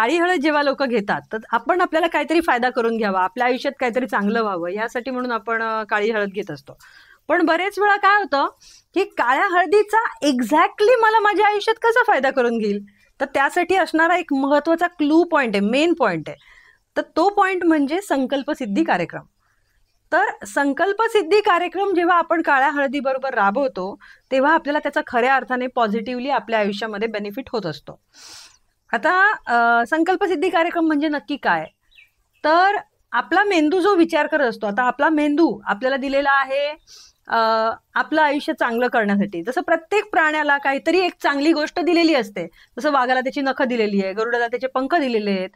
काळी हळद जेव्हा लोक घेतात तर आपण आपल्याला काहीतरी फायदा करून घ्यावा, आपल्या आयुष्यात काहीतरी चांगलं व्हावं यासाठी म्हणून आपण काळी हळद घेत असतो. पण बरेच वेळा काय होतं की काळ्या हळदीचा एक्झॅक्टली मला माझ्या आयुष्यात कसा फायदा करून घेईल, तर त्यासाठी असणारा एक महत्वाचा क्लू पॉइंट आहे, मेन पॉइंट आहे. तर तो पॉइंट म्हणजे संकल्पसिद्धी कार्यक्रम. तर संकल्पसिद्धी कार्यक्रम जेव्हा आपण काळ्या हळदी बरोबर राबवतो तेव्हा आपल्याला त्याचा खऱ्या अर्थाने पॉझिटिव्हली आपल्या आयुष्यामध्ये बेनिफिट होत असतो. आता संकल्पसिद्धी कार्यक्रम म्हणजे नक्की काय, तर आपला मेंदू जो विचार करत असतो, आता आपला मेंदू आपल्याला दिलेला आहे आपलं आयुष्य चांगलं करण्यासाठी. जसं प्रत्येक प्राण्याला काहीतरी एक चांगली गोष्ट दिलेली असते. जसं वाघाला त्याची नखं दिलेली आहे, गरुडाला त्याचे पंख दिलेले आहेत,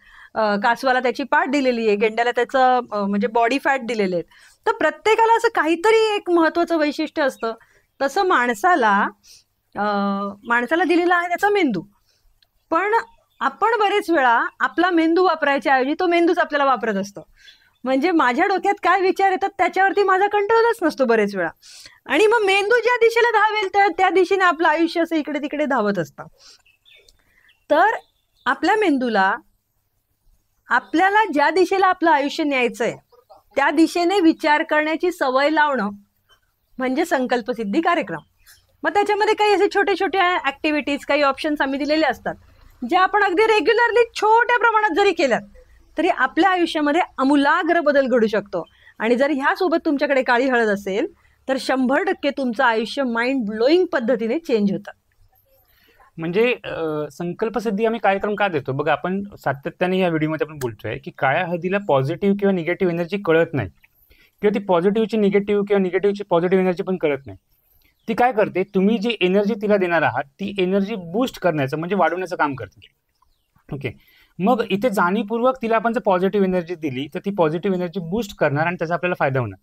कासवाला त्याची पाठ दिलेली आहे, गेंड्याला त्याचं म्हणजे बॉडी फॅट दिलेले आहेत. तर प्रत्येकाला असं काहीतरी एक महत्वाचं वैशिष्ट्य असतं. तसं माणसाला दिलेला आहे त्याचा मेंदू. पण आपण बरेच वेळा आपला मेंदू वापरायच्या ऐवजी तो मेंदूच आपल्याला वापरत असतो. म्हणजे माझ्या डोक्यात काय विचार येतात त्याच्यावरती माझा कंट्रोलच नसतो बरेच वेळा. आणि मग मेंदू ज्या दिशेला धावेल त्या दिशेने आपलं आयुष्य असं इकडे तिकडे धावत असतं. तर आपल्या मेंदूला आपल्याला ज्या दिशेला आपलं आयुष्य न्यायचंय त्या दिशेने विचार करण्याची सवय लावणं म्हणजे संकल्पसिद्धी कार्यक्रम. मग त्याच्यामध्ये काही असे छोटे छोटे ऍक्टिव्हिटीज, काही ऑप्शन्स आम्ही दिलेले असतात, ज्या आपण अगदी रेग्युलरली छोट्या प्रमाणात जरी केल्यात तरी आपल्या आयुष्यामध्ये आमूलाग्र बदल घडू शकतो. आणि जर ह्यासोबत तुमच्याकडे काळी हळद असेल तर 100% तुमचं आयुष्य माइंड ब्लोईंग पद्धतीने चेंज होतं. म्हणजे संकल्पसिद्धी आम्ही कार्यक्रम का देतो बघा, आपण सातत्याने या व्हिडिओमध्ये आपण बोलतोय की काळ्या हळदीला पॉझिटिव्ह किंवा निगेटिव्ह एनर्जी कळत नाही, किंवा ती पॉझिटिव्हची निगेटिव्ह किंवा निगेटिव्हची पॉझिटिव्ह एनर्जी पण कळत नाही. ती काय करते, तुम्ही जी एनर्जी तिला देणार आहात ती एनर्जी बूस्ट करण्याचं म्हणजे वाढवण्याचं काम करते. ओके, मग इथे जाणीवपूर्वक तिला आपण जर पॉझिटिव्ह एनर्जी दिली तर ती पॉझिटिव्ह एनर्जी बूस्ट करणार आणि त्याचा आपल्याला फायदा होणार.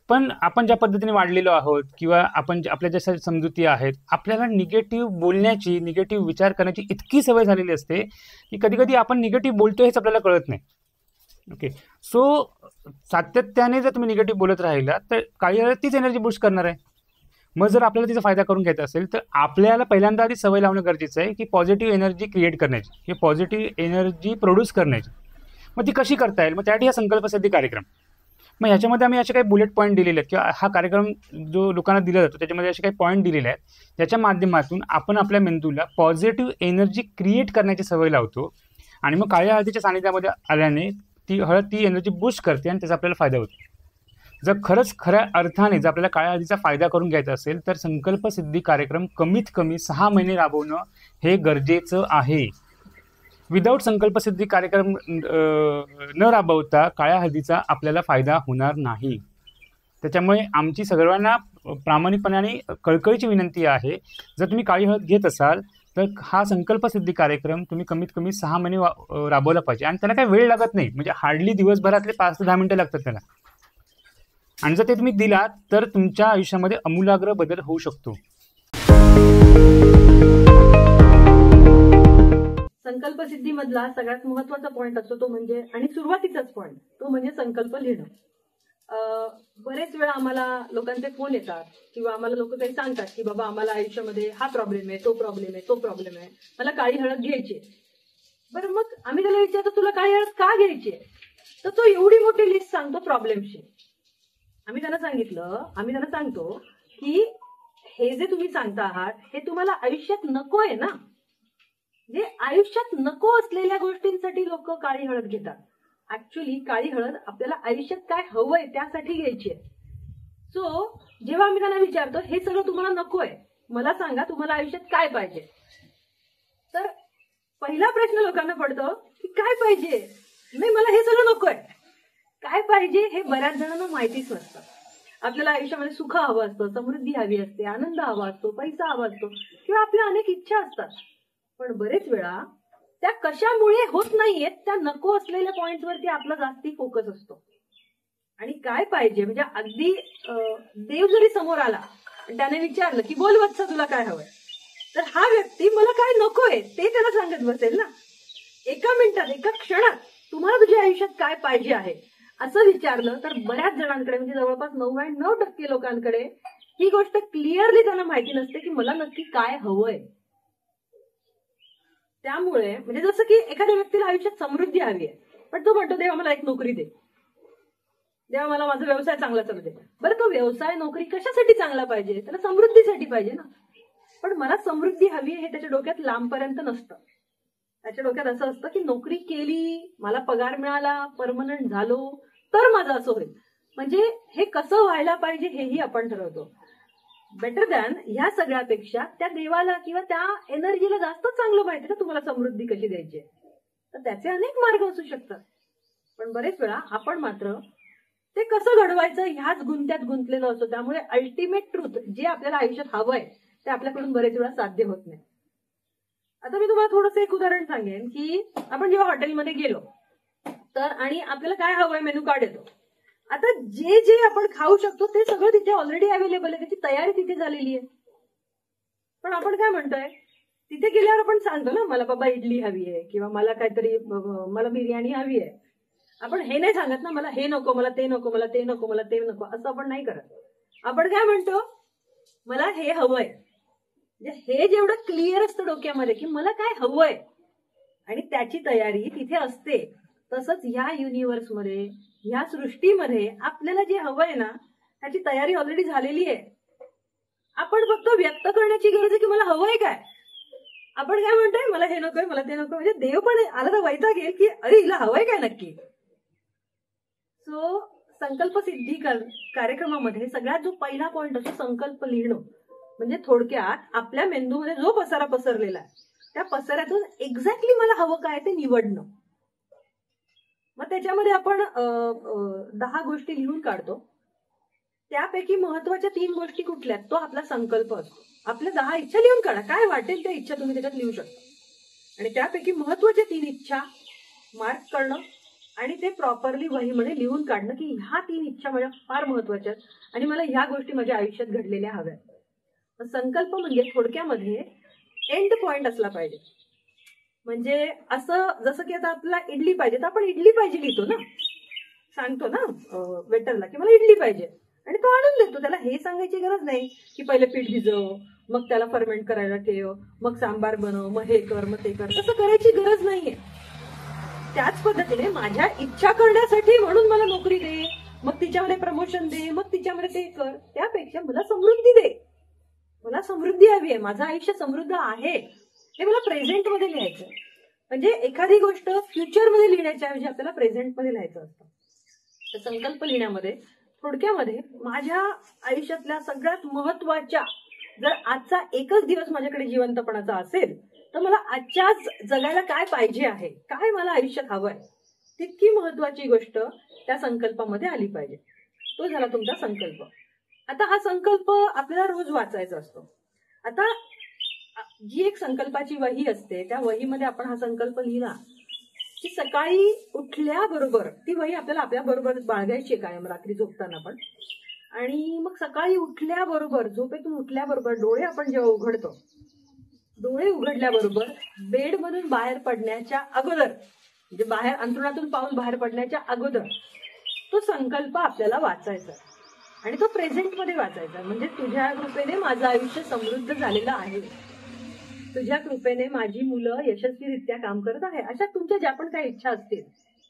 पण आपण ज्या पद्धतीने वाढलेलो आहोत किंवा आपण आपल्या ज्या समजुती आहेत, आपल्याला निगेटिव्ह बोलण्याची, निगेटिव्ह विचार करण्याची इतकी सवय झालेली असते की कधी कधी आपण निगेटिव्ह बोलतो हेच आपल्याला कळत नाही. ओके, सो सातत्याने जर तुम्ही निगेटिव्ह बोलत राहिला तर काळी हळद तीच एनर्जी बूस्ट करणार आहे. मग जर आपल्याला तिचा फायदा करून घ्यायचा असेल तर आपल्याला पहिल्यांदा आधी सवय लावणं गरजेचं आहे की पॉझिटिव्ह एनर्जी क्रिएट करण्याची, की पॉझिटिव्ह एनर्जी प्रोड्यूस करण्याची. मग ती कशी करता येईल, मग त्यासाठी हा संकल्पसिद्धी कार्यक्रम. मग ह्याच्यामध्ये आम्ही असे काही बुलेट पॉईंट दिलेले आहेत किंवा हा कार्यक्रम जो लोकांना दिला जातो त्याच्यामध्ये असे काही पॉईंट दिलेले आहेत, त्याच्या माध्यमातून आपण आपल्या मेंदूला पॉझिटिव्ह एनर्जी क्रिएट करण्याची सवय लावतो. आणि मग काळ्या हळदीच्या सानिध्यामध्ये आल्याने ती हळद ती एनर्जी बूस्ट करते आणि त्याचा आपल्याला फायदा होतो. जर खरंच खऱ्या अर्थाने जर आपल्याला काळ्या हळदीचा फायदा करून घ्यायचा असेल तर संकल्पसिद्धी कार्यक्रम कमीत कमी 6 महिने राबवणं हे गरजेचं आहे. विदाऊट संकल्पसिद्धी कार्यक्रम न राबवता काळ्या हळदीचा आपल्याला फायदा होणार नाही. त्याच्यामुळे आमची सर्वांना प्रामाणिकपणे आणि कळकळीची विनंती आहे, जर तुम्ही काळी हळद घेत असाल तर हा संकल्पसिद्धी कार्यक्रम तुम्ही कमीत कमी 6 महिने राबवला पाहिजे. आणि त्याला काही वेळ लागत नाही, म्हणजे हार्डली दिवसभरातले 5 ते 10 मिनिटं लागतात त्याला. आणि जर ते तुम्ही दिलात तर तुमच्या आयुष्यामध्ये आमूलाग्र बदल होऊ शकतो. संकल्पसिद्धी मधला सगळ्यात महत्वाचा पॉइंट असतो तो म्हणजे, आणि सुरुवातीचाच पॉइंट तो म्हणजे संकल्प लिहिणं. बरेच वेळा आम्हाला लोकांचे फोन येतात किंवा आम्हाला लोक काही सांगतात की बाबा आम्हाला आयुष्यामध्ये हा प्रॉब्लेम आहे, तो प्रॉब्लेम आहे, तो प्रॉब्लेम आहे, मला काळी हळद घ्यायची. बरं, मग आम्ही त्याला विचारतो तुला काळी हळद का घ्यायची, तर तो एवढी मोठी लिस्ट सांगतो प्रॉब्लेमची. आम्ही त्यांना सांगतो की हे जे तुम्ही सांगता आहात हे तुम्हाला आयुष्यात नको आहे ना. जे आयुष्यात नको असलेल्या गोष्टींसाठी लोक काळी हळद घेतात. ऍक्च्युली काळी हळद आपल्याला आयुष्यात काय हवंय त्यासाठी घ्यायची आहे. सो जेव्हा आम्ही त्यांना विचारतो हे सगळं तुम्हाला नको आहे, मला सांगा तुम्हाला आयुष्यात काय पाहिजे, तर पहिला प्रश्न लोकांना पडतो की काय पाहिजे. नाही, मला हे सगळं नको आहे. काय पाहिजे हे बऱ्याच जणांना माहितीच नसतं. आपल्याला आयुष्यामध्ये सुख हवं असतं, समृद्धी हवी असते, आनंद हवा असतो, पैसा हवा असतो किंवा आपल्या अनेक इच्छा असतात. पण बरेच वेळा त्या कशामुळे होत नाहीयेत त्या नको असलेल्या पॉइंटवरती आपला जास्ती फोकस असतो. आणि काय पाहिजे म्हणजे अगदी देव जरी समोर आला आणि त्याने विचारलं की बोल वत्स तुला काय हवंय, तर हा व्यक्ती मला काय नकोय ते त्याला सांगत बसेल ना. एका मिनिटात, एका क्षणात तुम्हाला तुझ्या आयुष्यात काय पाहिजे आहे असं विचारलं तर बऱ्याच जणांकडे, म्हणजे जवळपास 99% लोकांकडे ही गोष्ट क्लिअरली त्यांना माहिती नसते की मला नक्की काय हवंय. त्यामुळे म्हणजे जसं की एखाद्या व्यक्तीला आयुष्यात समृद्धी हवी आहे, पण तो म्हणतो देवा मला एक नोकरी दे, देवा मला माझा व्यवसाय चांगला चालू दे. बरं, तो व्यवसाय नोकरी कशासाठी चांगला पाहिजे? त्याला समृद्धीसाठी पाहिजे ना. पण मला समृद्धी हवी आहे हे त्याच्या डोक्यात लांबपर्यंत नसतं. त्याच्या डोक्यात असं असतं की नोकरी केली, मला पगार मिळाला, परमनंट झालो तर माझं असं होईल. म्हणजे हे कसं व्हायला पाहिजे हेही आपण ठरवतो. बेटर दॅन ह्या सगळ्यापेक्षा त्या देवाला किंवा त्या एनर्जीला जास्त चांगलं माहिती ना तुम्हाला समृद्धी कशी द्यायची. तर त्याचे अनेक मार्ग असू शकतात. पण बरेच वेळा आपण मात्र ते कसं घडवायचं ह्याच गुंत्यात गुंतलेलं असतो. त्यामुळे अल्टिमेट ट्रूथ जे आपल्याला आयुष्यात हवंय ते आपल्याकडून बरेच वेळा साध्य होत नाही. आता मी तुम्हाला थोडंसं एक उदाहरण सांगेन की आपण जेव्हा हॉटेलमध्ये गेलो तर आणि आपल्याला काय हवंय मेनू कार्ड येतो. आता जे जे आपण खाऊ शकतो ते सगळं तिथे ऑलरेडी अवेलेबल आहे, त्याची तयारी तिथे झालेली आहे. पण आपण काय म्हणतोय, तिथे गेल्यावर आपण सांगतो ना मला बाबा इडली हवी आहे किंवा मला काहीतरी मला बिर्याणी हवी आहे. आपण हे नाही सांगत ना मला हे नको, मला ते नको, मला ते नको, मला ते नको, असं आपण नाही करत. आपण काय म्हणतो, मला हे हवंय. म्हणजे हे जेवढं क्लिअर असतं डोक्यामध्ये की मला काय हवंय आणि त्याची तयारी तिथे असते. तसंच ह्या युनिव्हर्समध्ये ह्या सृष्टीमध्ये आपल्याला जे हवंय ना त्याची तयारी ऑलरेडी झालेली आहे. आपण फक्त व्यक्त करण्याची गरज आहे की मला हवंय काय. आपण काय म्हणतोय मला हे नकोय, मला ते नको. म्हणजे देव पण आला तर वैताग येईल की अरे हिला हवंय काय नक्की. सो संकल्प सिद्धी कार्यक्रमामध्ये सगळ्यात जो पहिला पॉइंट असतो संकल्प लिहिणं. म्हणजे थोडक्यात आपल्या मेंदूमध्ये जो पसारा पसरलेला आहे त्या पसाऱ्यातून एक्झॅक्टली मला हवं काय ते निवडणं. मग त्याच्यामध्ये आपण 10 गोष्टी लिहून काढतो. त्यापैकी महत्वाच्या 3 गोष्टी कुठल्या तो आपला संकल्प असतो. आपल्या 10 इच्छा लिहून काढा, काय वाटेल त्या इच्छा तुम्ही त्याच्यात लिहू शकता. आणि त्यापैकी महत्वाच्या 3 इच्छा मार्क करणं आणि ते प्रॉपरली वहीमध्ये लिहून काढणं की ह्या 3 इच्छा माझ्या फार महत्वाच्या आणि मला ह्या गोष्टी माझ्या आयुष्यात घडलेल्या हव्यात. संकल्प म्हणजे थोडक्यामध्ये एंड पॉइंट असला पाहिजे. म्हणजे असं जसं की आता आपल्याला इडली पाहिजे तर आपण इडली पाहिजे लिहितो ना, सांगतो ना वेटरला की मला इडली पाहिजे आणि तो आणून देतो. त्याला हे सांगायची गरज नाही की पहिले पीठ भिजव, मग त्याला फर्मेंट करायला ठेव, मग सांबार बनव, मग हे कर, मग ते कर. तसं करायची गरज नाहीये. त्याच पद्धतीने माझ्या इच्छा करण्यासाठी म्हणून मला नोकरी दे, मग तिच्यामध्ये प्रमोशन दे, मग तिच्यामध्ये ते कर. त्यापेक्षा मला समृद्धी दे. मला समृद्धी हवी आहे, माझं आयुष्य समृद्ध आहे हे मला प्रेझेंटमध्ये लिहायचं. म्हणजे एखादी गोष्ट फ्युचरमध्ये लिहिण्याच्या ऐवजी आपल्याला प्रेझेंटमध्ये लिहायचं असतं. तर संकल्प लिहिण्यामध्ये थोडक्यामध्ये माझ्या आयुष्यातल्या सगळ्यात महत्वाच्या जर आजचा एकच दिवस माझ्याकडे जिवंतपणाचा असेल तर मला आजच्याच जगायला काय पाहिजे आहे, काय मला आयुष्यात हवंय, तितकी महत्वाची गोष्ट त्या संकल्पामध्ये आली पाहिजे. तो झाला तुमचा संकल्प. आता हा संकल्प आपल्याला रोज वाचायचा असतो. आता जी एक संकल्पाची वही असते त्या वहीमध्ये आपण हा संकल्प लिहिला की सकाळी उठल्याबरोबर ती वही आपल्याला आपल्या बरोबर बाळगायची कायम रात्री झोपताना पण. आणि मग सकाळी उठल्याबरोबर झोपेतून उठल्याबरोबर डोळे आपण जेव्हा उघडतो, डोळे उघडल्याबरोबर बेडमधून बाहेर पडण्याच्या अगोदर म्हणजे बाहेर अंथरुणातून पाऊल बाहेर पडण्याच्या अगोदर तो संकल्प आपल्याला वाचायचा आणि तो प्रेझेंटमध्ये वाचायचा. म्हणजे तुझ्या कृपेने माझं आयुष्य समृद्ध झालेलं आहे, तुझ्या कृपेने माझी मुलं यशस्वीरित्या काम करत आहे. अशा तुमच्या ज्या पण काही इच्छा असतील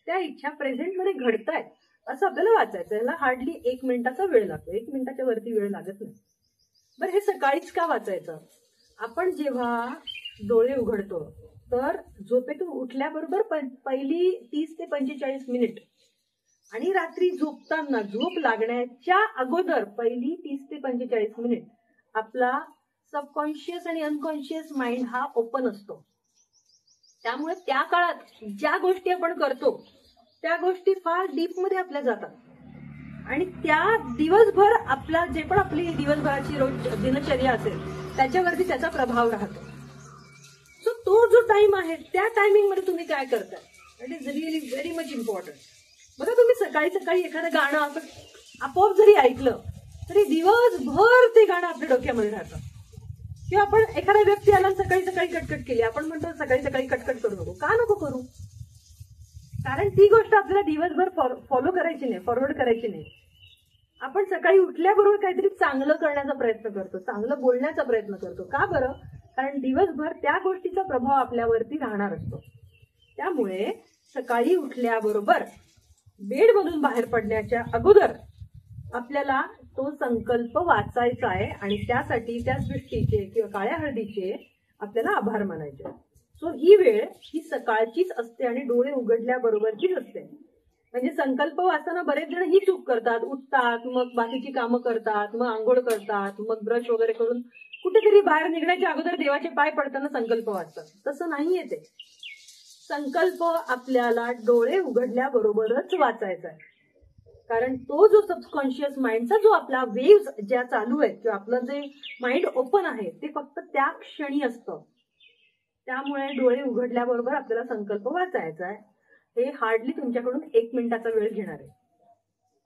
त्या इच्छा प्रेझेंटमध्ये घडतायत असं आपल्याला वाचायचं. याला हार्डली 1 मिनिटाचा वेळ लागतो, 1 मिनिटाच्या वरती वेळ लागत नाही. बरं, हे सकाळीच का वाचायचं? आपण जेव्हा डोळे उघडतो तर झोपेतून उठल्याबरोबर पहिली 30 ते 45 मिनिट आणि रात्री झोपताना झोप लागण्याच्या अगोदर पहिली 30 ते 45 मिनिट आपला सबकॉन्शियस आणि अनकॉन्शियस माइंड हा ओपन असतो. त्यामुळे त्या काळात ज्या गोष्टी आपण करतो त्या गोष्टी फार डीपमध्ये आपल्या जातात आणि त्या दिवसभर आपला जे पण आपली दिवसभराची रोज दिनचर्या असेल त्याच्यावरती त्याचा प्रभाव राहतो. सो तो जो टाइम आहे त्या टायमिंग मध्ये तुम्ही काय करताय it is really very much important. बघा, तुम्ही सकाळी सकाळी एखादं गाणं आपण आपोआप जरी ऐकलं तरी दिवसभर ते गाणं आपल्या डोक्यामध्ये राहतं. किंवा आपण एखादा व्यक्ती आला सकाळी सकाळी कटकट केली, आपण म्हणतो सकाळी सकाळी कटकट करू नको. का नको करू? कारण ती गोष्ट आपल्याला दिवसभर फॉलो करायची नाही, फॉरवर्ड करायची नाही. आपण सकाळी उठल्याबरोबर काहीतरी चांगलं करण्याचा प्रयत्न करतो, चांगलं बोलण्याचा प्रयत्न करतो. का बरं? कारण दिवसभर त्या गोष्टीचा प्रभाव आपल्यावरती राहणार असतो. त्यामुळे सकाळी उठल्याबरोबर बेडमधून बाहेर पडण्याच्या अगोदर आपल्याला तो संकल्प वाचायचा आहे आणि त्यासाठी त्या सृष्टीचे किंवा काळ्या हळदीचे आपल्याला आभार मानायचे. सो ही वेळ ही सकाळचीच असते आणि डोळे उघडल्याबरोबरचीच असते. म्हणजे संकल्प वाचताना बरेच जण ही चूक करतात, उठतात, मग बाकीची कामं करतात, मग आंघोळ करतात, मग ब्रश वगैरे करून कुठेतरी बाहेर निघण्याच्या अगोदर देवाचे पाय पडताना संकल्प वाचतात. तसं नाहीये ते. संकल्प आपल्याला डोळे उघडल्याबरोबरच वाचायचा आहे. कारण तो जो सबकॉन्शियस माइंडचा जो आपला वेव्स ज्या चालू आहेत किंवा आपलं जे माइंड ओपन आहे ते फक्त त्या क्षणी असतं. त्यामुळे डोळे उघडल्याबरोबर आपल्याला संकल्प वाचायचा आहे. हे हार्डली तुमच्याकडून 1 मिनिटाचा वेळ घेणार आहे.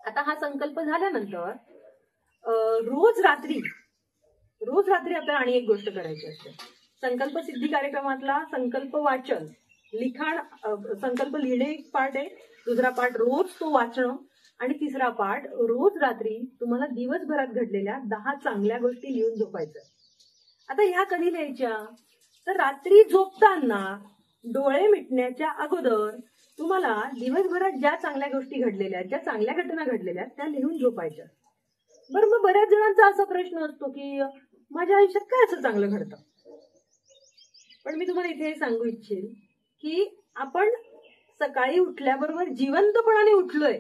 आता हा संकल्प झाल्यानंतर रोज रात्री आपल्याला आणि एक गोष्ट करायची असते. संकल्प सिद्धी कार्यक्रमातला संकल्प वाचन, लिखाण, संकल्प लिहिणे एक पार्ट आहे, दुसरा पार्ट रोज तो वाचणं आणि तिसरा पार्ट रोज रात्री तुम्हाला दिवसभरात घडलेल्या 10 चांगल्या गोष्टी लिहून झोपायचं. आता ह्या कधी लिहायच्या? तर रात्री झोपताना डोळे मिटण्याच्या अगोदर तुम्हाला दिवसभरात ज्या चांगल्या गोष्टी घडलेल्या, ज्या चांगल्या घटना घडलेल्या त्या लिहून झोपायच्या. बरं, मग बऱ्याच जणांचा असा प्रश्न असतो की माझ्या आयुष्यात काय असं चांगलं घडतं? पण मी तुम्हाला इथे सांगू इच्छेन की आपण सकाळी उठल्याबरोबर जिवंतपणाने उठलोय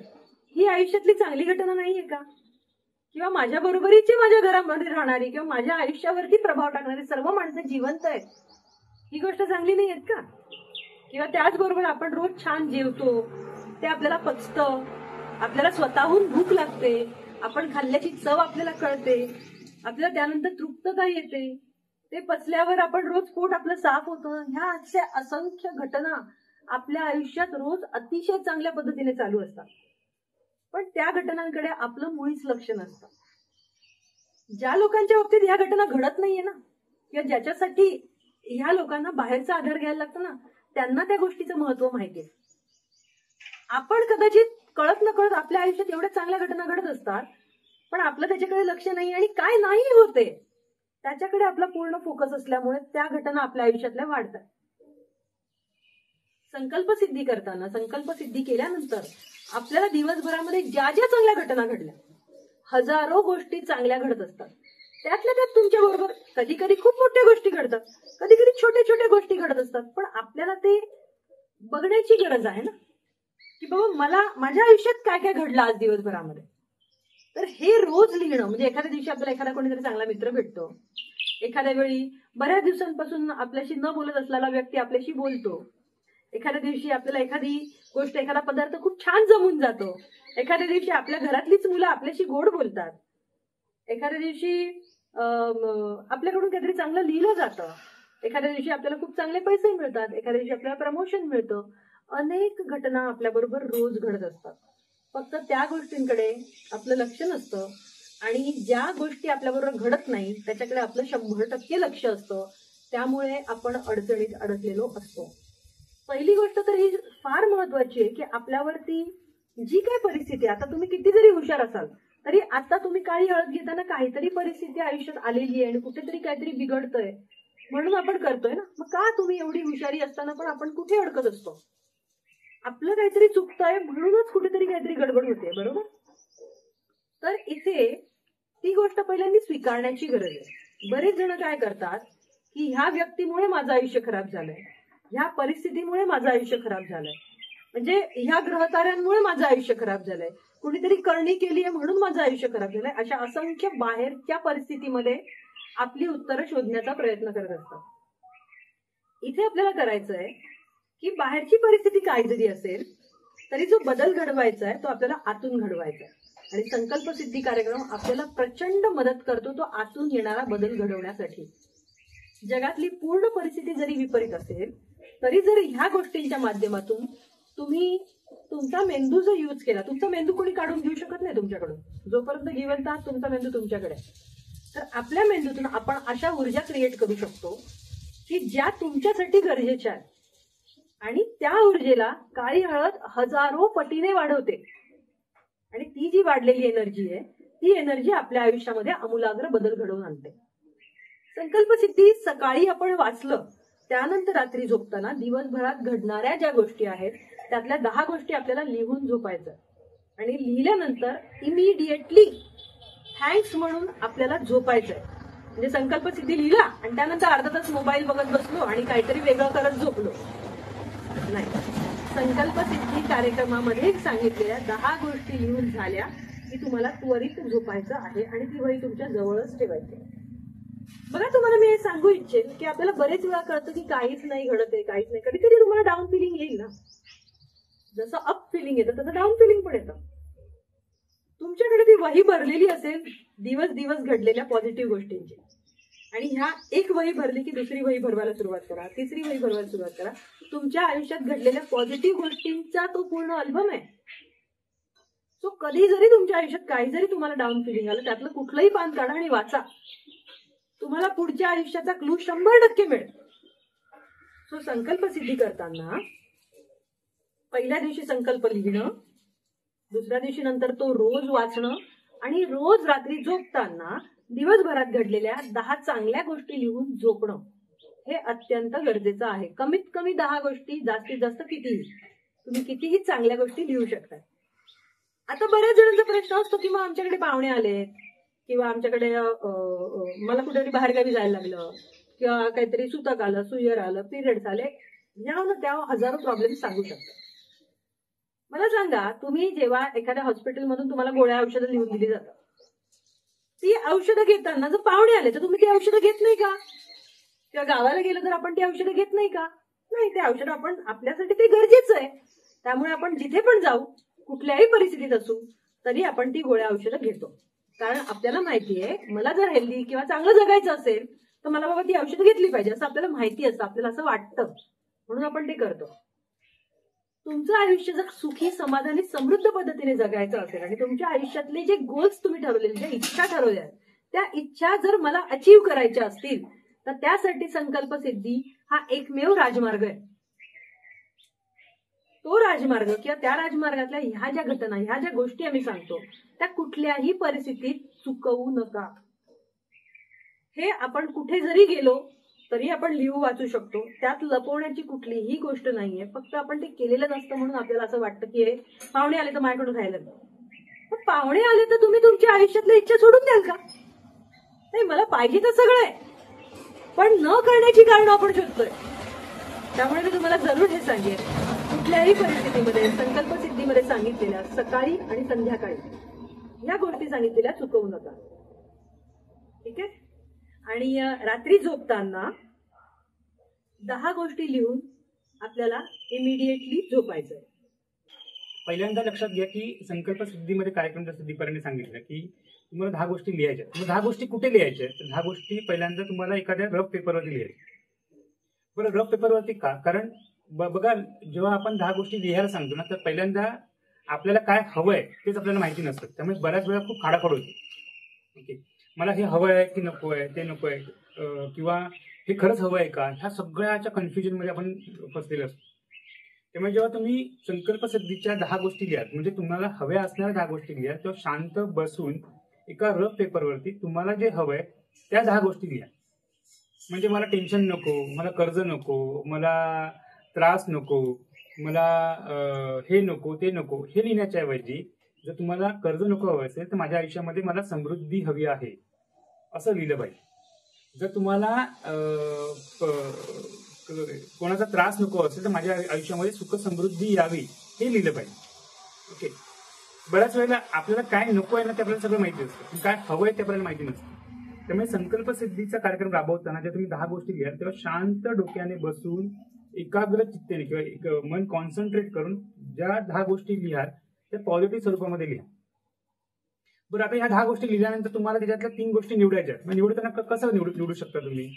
ही आयुष्यातली चांगली घटना नाहीये का? किंवा माझ्या बरोबरीची माझ्या घरामध्ये राहणारी किंवा माझ्या आयुष्यावरती प्रभाव टाकणारी सर्व माणसं जिवंत आहेत, ही गोष्ट चांगली नाही आहेत का? किंवा त्याचबरोबर आपण रोज छान जेवतो, ते आपल्याला पचतं, आपल्याला स्वतःहून भूक लागते, आपण खाल्ल्याची चव आपल्याला कळते, आपल्याला त्यानंतर तृप्तता येते, ते पचल्यावर आपण रोज पोट आपलं साफ होतं. ह्या अशा असंख्य घटना आपल्या आयुष्यात रोज अतिशय चांगल्या पद्धतीने चालू असतात. पण त्या घटनांकडे आपलं मुळीच लक्ष नसतं. ज्या लोकांच्या बाबतीत ह्या घटना घडत नाहीये ना, किंवा ज्याच्यासाठी ह्या लोकांना बाहेरचा आधार घ्यायला लागतो ना, त्यांना त्या गोष्टीचं महत्व माहितीये. आपण कदाचित कळत नकळत आपल्या आयुष्यात एवढ्या चांगल्या घटना घडत असतात, पण आपलं त्याच्याकडे लक्ष नाही आणि काय नाही होते त्याच्याकडे आपला पूर्ण फोकस असल्यामुळे त्या घटना आपल्या आयुष्यातल्या वाढतात. संकल्पसिद्धी करताना, संकल्पसिद्धी केल्यानंतर आपल्याला दिवसभरामध्ये ज्या ज्या चांगल्या घटना घडल्या, हजारो गोष्टी चांगल्या घडत असतात. त्यातल्या त्यात तुमच्या बरोबर कधी कधी खूप मोठ्या गोष्टी घडतात, कधी कधी छोट्या छोट्या गोष्टी घडत असतात. पण आपल्याला ते बघण्याची गरज आहे ना, की बाबा मला माझ्या आयुष्यात काय काय घडलं आज दिवसभरामध्ये. तर हे रोज लिहिणं, म्हणजे एखाद्या दिवशी आपल्याला एखादा कोणीतरी चांगला मित्र भेटतो, एखाद्या वेळी बऱ्याच दिवसांपासून आपल्याशी न बोलत असलेला व्यक्ती आपल्याशी बोलतो, एखाद्या दिवशी आपल्याला एखादी गोष्ट, एखादा पदार्थ खूप छान जमून जातो, एखाद्या दिवशी आपल्या घरातलीच मुलं आपल्याशी गोड बोलतात, एखाद्या दिवशी आपल्याकडून काहीतरी चांगलं लिहिलं जातं, एखाद्या दिवशी आपल्याला खूप चांगले पैसे मिळतात, एखाद्या दिवशी आपल्याला प्रमोशन मिळतं. अनेक घटना आपल्याबरोबर रोज घडत असतात. फक्त त्या गोष्टींकडे आपलं लक्ष नसतं आणि ज्या गोष्टी आपल्याबरोबर घडत नाही त्याच्याकडे आपलं 100% लक्ष असतं. त्यामुळे आपण अडचणीत अडकलेलो असतो. पहिली गोष्ट तर ही फार महत्वाची आहे की आपल्यावरती जी काही परिस्थिती, आता तुम्ही किती जरी हुशार असाल तरी आता तुम्ही काळी हळद घेताना काहीतरी परिस्थिती आयुष्यात आलेली आहे आणि कुठेतरी काहीतरी बिघडतंय म्हणून आपण करतोय ना. मग का तुम्ही एवढी हुशारी असताना पण आपण कुठे अडकत असतो? आपलं काहीतरी चुकतंय म्हणूनच कुठेतरी काहीतरी गडबड होते, बरोबर? तर इथे ती गोष्ट पहिल्यांदा स्वीकारण्याची गरज आहे. बरेच जण काय करतात की ह्या व्यक्तीमुळे माझं आयुष्य खराब झालंय, ह्या परिस्थितीमुळे माझं आयुष्य खराब झालंय, म्हणजे ह्या ग्रहताऱ्यांमुळे माझं आयुष्य खराब झालंय, कुणीतरी करणी केली आहे म्हणून माझं आयुष्य खराब झालंय. अशा असंख्य बाहेरच्या परिस्थितीमध्ये आपली उत्तरं शोधण्याचा प्रयत्न करत असतात. इथे आपल्याला करायचंय की बाहेरची परिस्थिती काय जरी असेल तरी जो बदल घडवायचा आहे तो आपल्याला आतून घडवायचा आहे. आणि संकल्पसिद्धी कार्यक्रम आपल्याला प्रचंड मदत करतो तो आतून येणारा बदल घडवण्यासाठी. जगातली पूर्ण परिस्थिती जरी विपरीत असेल तरी जर ह्या गोष्टींच्या माध्यमातून तुम्ही तुमचा मेंदू जर यूज केला, तुमचा मेंदू कोणी काढून घेऊ शकत नाही तुमच्याकडून, जोपर्यंत जिवंत आहात तुमचा मेंदू तुमच्याकडे. तर आपल्या मेंदूतून आपण अशा ऊर्जा क्रिएट करू शकतो की ज्या तुमच्यासाठी गरजेच्या आहेत आणि त्या ऊर्जेला काळी हळद हजारो पटीने वाढवते. आणि ती जी वाढलेली एनर्जी आहे ती एनर्जी आपल्या आयुष्यामध्ये आमूलाग्र बदल घडवून आणते. संकल्पसिद्धी सकाळी आपण वाचलं, त्यानंतर रात्री झोपताना दिवसभरात घडणाऱ्या ज्या गोष्टी आहेत त्यातल्या 10 गोष्टी आपल्याला लिहून झोपायचं आणि लिहिल्यानंतर इमिडिएटली थँक्स म्हणून आपल्याला झोपायचंय. म्हणजे संकल्पसिद्धी लिहिला आणि त्यानंतर अर्धा तास मोबाईल बघत बसलो आणि काहीतरी वेगळं करत झोपलो नाही. संकल्पसिद्धी कार्यक्रमामध्ये सांगितलेल्या 10 गोष्टी लिहून झाल्या की तुम्हाला त्वरित झोपायचं आहे आणि ती वही तुमच्या जवळच ठेवायची. बघा, तुम्हाला मी हे सांगू इच्छेन की आपल्याला बरेच वेळा कळतं की काहीच नाही घडत आहे, काहीच नाही. कधीतरी तुम्हाला डाऊन फिलिंग येईल ना, जसं अप फिलिंग येतं तसं डाऊन फिलिंग पण येतं. तुमच्याकडे ती वही भरलेली असेल दिवस दिवस घडलेल्या पॉझिटिव्ह गोष्टींची, आणि ह्या एक वही भरली की दुसरी वही भरवायला सुरुवात करा, तिसरी वही भरवायला सुरुवात करा. तुमच्या आयुष्यात घडलेल्या पॉझिटिव्ह गोष्टींचा तो पूर्ण अल्बम आहे. सो कधी जरी तुमच्या आयुष्यात काही जरी तुम्हाला डाऊन फिलिंग आलं, त्यातलं कुठलंही पान काढा आणि वाचा. तुम्हाला पुढच्या आयुष्याचा क्लू 100% मिळेल. सो संकल्पसिद्धी करताना पहिल्या दिवशी संकल्प लिहिणं, दुसऱ्या दिवशी नंतर तो रोज वाचणं आणि रोज रात्री झोपताना दिवसभरात घडलेल्या 10 चांगल्या गोष्टी लिहून झोपणं हे अत्यंत गरजेचं आहे. कमीत कमी 10 गोष्टी, जास्तीत जास्त कितीही, तुम्ही कितीही चांगल्या गोष्टी लिहू शकता. आता बऱ्याच जणांचा प्रश्न असतो की मग आमच्याकडे पाहुणे आले किंवा आमच्याकडे मला कुठेतरी बाहेरगावी जायला लागलं किंवा काहीतरी सुतक आलं, सुयर आलं, पिरियड्स आले, या ना त्या हजारो प्रॉब्लेम सांगू शकतात. मला सांगा, तुम्ही जेव्हा एखाद्या हॉस्पिटलमधून तुम्हाला गोळ्या औषधं लिहून दिली जातात, ती औषधं घेताना जर पाहुणे आले तर तुम्ही ती औषधं घेत नाही का? किंवा गावाला गेलं तर आपण ती औषधं घेत नाही का? नाही, ते औषधं आपण आपल्यासाठी ते गरजेचं आहे. त्यामुळे आपण जिथे पण जाऊ, कुठल्याही परिस्थितीत असू, तरी आपण ती गोळ्या औषधं घेतो. कारण आपल्याला माहितीये, मला जर हेल्दी किंवा चांगलं जगायचं असेल तर मला बाबा ती औषधं घेतली पाहिजे, असं आपल्याला माहिती असतं, आपल्याला असं वाटतं, म्हणून आपण ते करतो. तुमचं आयुष्य जर सुखी, समाधानी, समृद्ध पद्धतीने जगायचं असेल आणि तुमच्या आयुष्यातले जे गोल्स तुम्ही ठरवलेले, ज्या इच्छा ठरवल्या, त्या इच्छा जर मला अचीव्ह करायच्या असतील तर त्यासाठी संकल्पसिद्धी हा एकमेव राजमार्ग आहे. तो राजमार्ग किंवा त्या राजमार्गातल्या ह्या ज्या घटना, ह्या ज्या गोष्टी आम्ही सांगतो, त्या कुठल्याही परिस्थितीत चुकवू नका. हे आपण कुठे जरी गेलो तरी आपण लिहू वाचू शकतो. त्यात लपवण्याची कुठलीही गोष्ट नाहीये. फक्त आपण ते केलेलं नसतं म्हणून आपल्याला असं वाटतं की हे पाहुणे आले तर माझ्याकडून खायला. पण पाहुणे आले तर तुम्ही तुमच्या आयुष्यातल्या इच्छा सोडून द्याल का? नाही, मला पाहिजे तर सगळं आहे, पण न करण्याची कारण आपण शोधतोय. त्यामुळे मी तुम्हाला जरूर हे सांगेन, कुठल्याही परिस्थितीमध्ये संकल्पसिद्धीमध्ये सांगितलेल्या सकाळी आणि संध्याकाळी या गोष्टी सांगितलेल्या चुकवू नका. ठीक आहे? आणि रात्री झोपताना 10 गोष्टी लिहून आपल्याला इमिडिएटली झोपायचंय. पहिल्यांदा लक्षात घ्या की संकल्प सिद्धीमध्ये कार्यक्रम जसं दीपाराने सांगितलं की तुम्हाला 10 गोष्टी लिहायच्या. मग 10 गोष्टी कुठे लिहायच्या? 10 गोष्टी पहिल्यांदा तुम्हाला एखाद्या रफ पेपरवरती लिहायच्या. बरं, रफ पेपरवरती का? कारण बघा, जेव्हा आपण 10 गोष्टी लिहायला सांगतो ना, तर पहिल्यांदा आपल्याला काय हवंय तेच आपल्याला माहिती नसतं. त्यामुळे बऱ्याच वेळा खूप खाडाखोड होते. ओके, मला हे हवं आहे की नको आहे, ते नको आहे, किंवा हे खरंच हवं आहे का, ह्या सगळ्याच्या कन्फ्युजनमध्ये आपण फसलेलो असतो. त्यामुळे जेव्हा तुम्ही संकल्पसिद्धीच्या 10 गोष्टी लिहा, म्हणजे तुम्हाला हव्या असणाऱ्या 10 गोष्टी लिहा, तेव्हा शांत बसून एका रफ पेपरवरती तुम्हाला जे हवंय त्या 10 गोष्टी लिहा. म्हणजे मला टेन्शन नको, मला कर्ज नको, मला त्रास नको, मला हे नको, ते नको, हे लिहिण्याच्या ऐवजी जर तुम्हाला कर्ज नको हवं असेल तर माझ्या आयुष्यामध्ये मला समृद्धी हवी आहे असं लिहिलं पाहिजे. जर तुम्हाला कोणाचा त्रास नको असेल तर माझ्या आयुष्यामध्ये सुख समृद्धी यावी हे लिहिलं पाहिजे. ओके, बऱ्याच वेळेला आपल्याला काय नको आहे ना ते आपल्याला सगळं माहिती असतं, काय हवं आहे ते आपल्याला माहिती नसतं. त्यामुळे संकल्पसिद्धीचा कार्यक्रम राबवताना जेव्हा तुम्ही 10 गोष्टी लिहा, तेव्हा शांत डोक्याने बसून एकाग्र चित्तेने किंवा एक मन कॉन्सन्ट्रेट करून ज्या 10 गोष्टी लिहा त्या पॉझिटिव्ह स्वरूपामध्ये लिहा. बरं, आता ह्या 10 गोष्टी लिहिल्यानंतर तुम्हाला त्याच्यातल्या 3 गोष्टी निवडायच्या. मग निवडताना कसं निवडू शकता तुम्ही?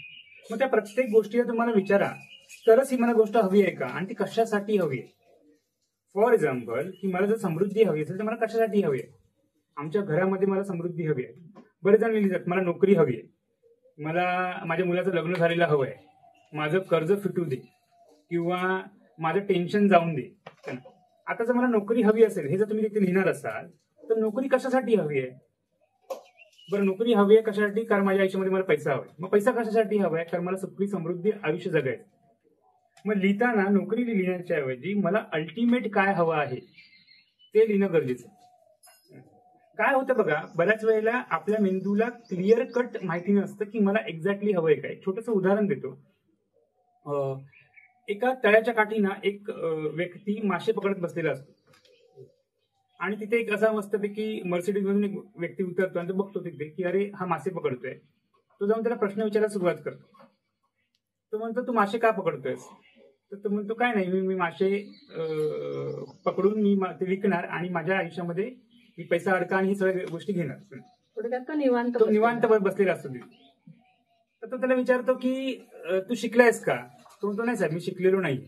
मग त्या प्रत्येक गोष्टीला तुम्हाला विचारा, तरच ही मला गोष्ट हवी आहे का आणि ती कशासाठी हवी आहे. फॉर एक्झाम्पल, की मला जर समृद्धी हवी असेल तर मला कशासाठी हवी आहे? आमच्या घरामध्ये मला समृद्धी हवी आहे. बरेच जण लिहितात मला नोकरी हवी आहे, मला माझ्या मुलाचं लग्न झालेलं हवं आहे, माझं कर्ज फिटू दे, किंवा माझं टेन्शन जाऊन दे. आता जर मला नोकरी हवी असेल हे जर तुम्ही तिथे लिहिणार असाल तर नोकरी कशासाठी हवी आहे? बरं, नोकरी हवी आहे कशासाठी? कारण माझ्या आयुष्यामध्ये मला पैसा हवाय. मग पैसा कशासाठी हवाय? कारण मला सुखी समृद्धी आयुष्य जगायचं. मग लिहिताना नोकरी लिहिण्याच्या ऐवजी मला अल्टिमेट काय हवं आहे ते लिहिणं गरजेचं आहे. काय होतं बघा, बऱ्याच वेळेला आपल्या मेंदूला क्लिअर कट माहिती नसतं की मला एक्झॅक्टली हवंय काय. छोटंसं उदाहरण देतो. एका तळ्याच्या काठी ना एक व्यक्ती मासे पकडत बसलेला असतो आणि तिथे एक असा मस्तपैकी मर्सिडीज मधून एक व्यक्ती उतरतो आणि तो बघतो तिथे की अरे हा मासे पकडतोय. तो जाऊन त्याला प्रश्न विचारायला सुरुवात करतो. तो म्हणतो तू मासे का पकडतोयस? तर तो म्हणतो काय नाही, मी मासे पकडून मी ते विकणार आणि माझ्या आयुष्यामध्ये मी पैसा अडका आणि ही सगळ्या गोष्टी घेणार. थोडक्यात तो निवांत बसलेला असतो तिथे. तर तो त्याला विचारतो की तू शिकलायस का? तो म्हणतो नाही साहेब, मी शिकलेलो नाही.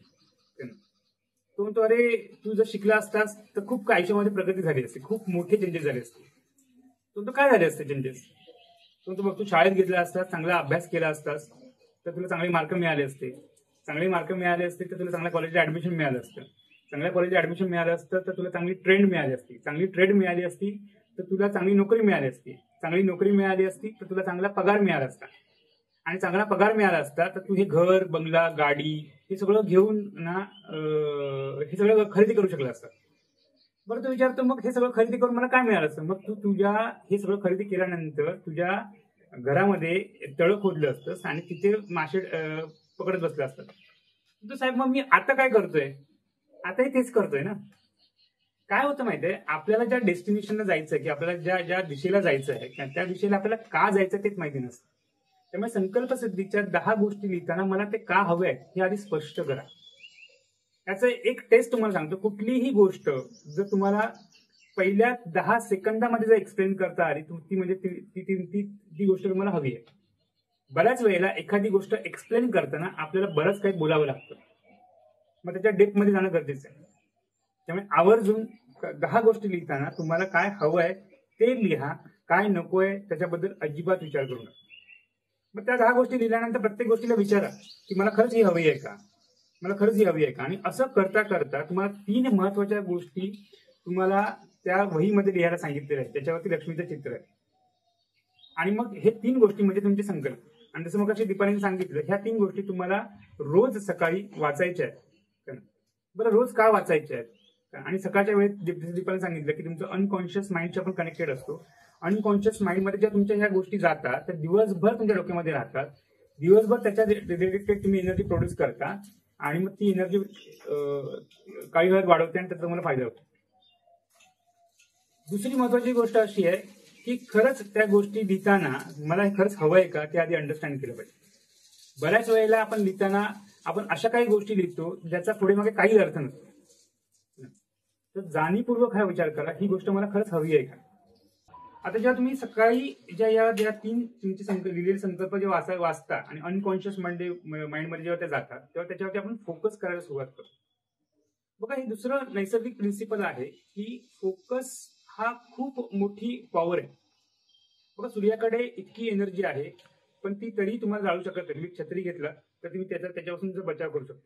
तो म्हणतो अरे तू जर शिकला असतास तर खूप आयुष्यामध्ये प्रगती झाली असते, खूप मोठे चेंजेस झाले असते. तो म्हणतो काय झाले असते चेंजेस? तो म्हणतो बघ, तू शाळेत गेला असतास, चांगला अभ्यास केला असतास तर तुला चांगले मार्क मिळाले असते. चांगले मार्क मिळाले असते तर तुला चांगल्या कॉलेजला ऍडमिशन मिळालं असतं. चांगल्या कॉलेजला ऍडमिशन मिळालं असतं तर तुला चांगली ट्रेंड मिळाली असती. चांगली ट्रेंड मिळाली असती तर तुला चांगली नोकरी मिळाली असती. चांगली नोकरी मिळाली असती तर तुला चांगला पगार मिळाला असता. आणि चांगला पगार मिळाला असता तर तू हे घर, बंगला, गाडी हे सगळं घेऊन ना हे सगळं खरेदी करू शकला असता. बरं, तो विचारतो मग हे सगळं खरेदी करून मला काय मिळालं असतं? मग तू तुझ्या हे सगळं खरेदी केल्यानंतर तुझ्या घरामध्ये तळं खोदलं असतंस आणि तिथे मासे पकडत बसलं असतं. तो साहेब मग मी आता काय करतोय? आताही तेच करतोय ना. काय होतं माहितीये, आपल्याला ज्या डेस्टिनेशनला जायचं आहे की आपल्याला ज्या ज्या दिशेला जायचं आहे त्या दिशेला आपल्याला का जायचं तेच माहिती नसतं. त्यामुळे संकल्प सिद्धीच्या 10 गोष्टी लिहिताना मला ते का हवे आहेत हे आधी स्पष्ट करा. याचं एक टेस्ट तुम्हाला सांगतो. कुठलीही गोष्ट जर तुम्हाला पहिल्या 10 सेकंदामध्ये जर एक्सप्लेन करता आली ती म्हणजे ती गोष्ट तुम्हाला हवी आहे. बऱ्याच वेळेला एखादी गोष्ट एक्सप्लेन करताना आपल्याला बरंच काही बोलावं लागतं, मग त्याच्या डेप्थमध्ये जाणं गरजेचं आहे. त्यामुळे आवर्जून 10 गोष्टी लिहिताना तुम्हाला काय हवं आहे ते लिहा, काय नकोय त्याच्याबद्दल अजिबात विचार करू नका. मग त्या 10 गोष्टी लिहिल्यानंतर प्रत्येक गोष्टीला विचारा की मला खरंच ही हवी आहे का, मला खरंच ही हवी आहे का. आणि असं करता करता तुम्हाला 3 महत्वाच्या गोष्टी तुम्हाला त्या वहीमध्ये लिहायला सांगितलेल्या आहेत, त्याच्यावरती लक्ष्मीचं चित्र आहे. आणि मग हे 3 गोष्टी म्हणजे तुमचे संकल्प. आणि जसं मग दीपालीने सांगितलं, ह्या 3 गोष्टी तुम्हाला रोज सकाळी वाचायच्या आहेत. बरं, रोज का वाचायच्या आहेत? आणि सकाळच्या वेळेत दीपालीने सांगितलं की तुमचं अनकॉन्शियस माइंडशी आपण कनेक्टेड असतो. अनकॉन्शियस माइंडमध्ये ज्या तुमच्या ह्या गोष्टी जातात त्या दिवसभर तुमच्या डोक्यामध्ये राहतात. दिवसभर त्याच्या रिलेटेड तुम्ही एनर्जी प्रोड्यूस करता आणि मग ती एनर्जी काही वेळात वाढवते आणि त्याचा तुम्हाला फायदा होतो. दुसरी महत्वाची गोष्ट अशी आहे की खरंच त्या गोष्टी लिहिताना मला हे खरंच हवंय का ते आधी अंडरस्टँड केलं पाहिजे. बऱ्याच वेळेला आपण लिहिताना आपण अशा काही गोष्टी लिहितो ज्याचा पुढे मागे काही अर्थ नसतो. तर जाणीवपूर्वक हा विचार करा, ही गोष्ट मला खरंच हवी आहे का. आता जेव्हा तुम्ही सकाळी ज्या 3 तुमचे लिहिलेले संकल्प जेव्हा वाचता आणि अनकॉन्शियस माइंडमध्ये जेव्हा ते जातात तेव्हा त्याच्यावरती आपण फोकस करायला सुरुवात करतो. बघा, हे दुसरं नैसर्गिक प्रिन्सिपल आहे की फोकस हा खूप मोठी पॉवर आहे. बघा, सूर्याकडे इतकी एनर्जी आहे पण ती तरी तुम्हाला जाळू शकत नाही. तुम्ही छत्री घेतला तर तुम्ही त्याच्यापासून बचाव करू शकतो.